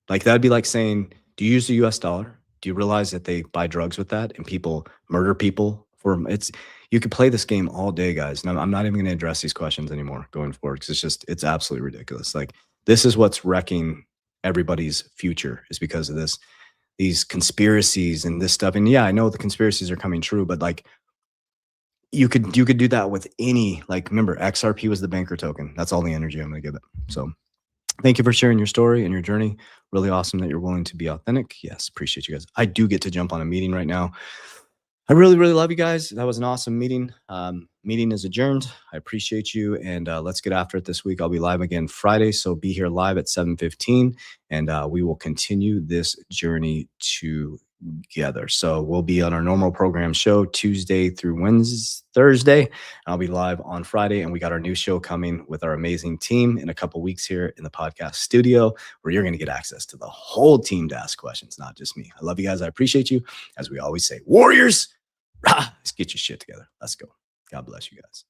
Like, that'd be like saying, do you use the US dollar? Do you realize that they buy drugs with that and people murder people for it's? You could play this game all day, guys. And I'm not even going to address these questions anymore going forward, because it's absolutely ridiculous. Like, this is what's wrecking everybody's future, is because of these conspiracies and this stuff. And yeah, I know the conspiracies are coming true, but like, you could do that with any, like, remember, XRP was the banker token. That's all the energy I'm going to give it. So thank you for sharing your story and your journey. Really awesome that you're willing to be authentic. Yes, appreciate you guys. I do get to jump on a meeting right now. I really, really love you guys. That was an awesome meeting. Meeting is adjourned. I appreciate you, and let's get after it this week. I'll be live again Friday, so be here live at 7:15, and we will continue this journey together. So we'll be on our normal program show Tuesday through Thursday. I'll be live on Friday, and we got our new show coming with our amazing team in a couple weeks here in the podcast studio, where you're going to get access to the whole team to ask questions, not just me. I love you guys. I appreciate you. As we always say, Warriors, let's get your shit together. Let's go. God bless you guys.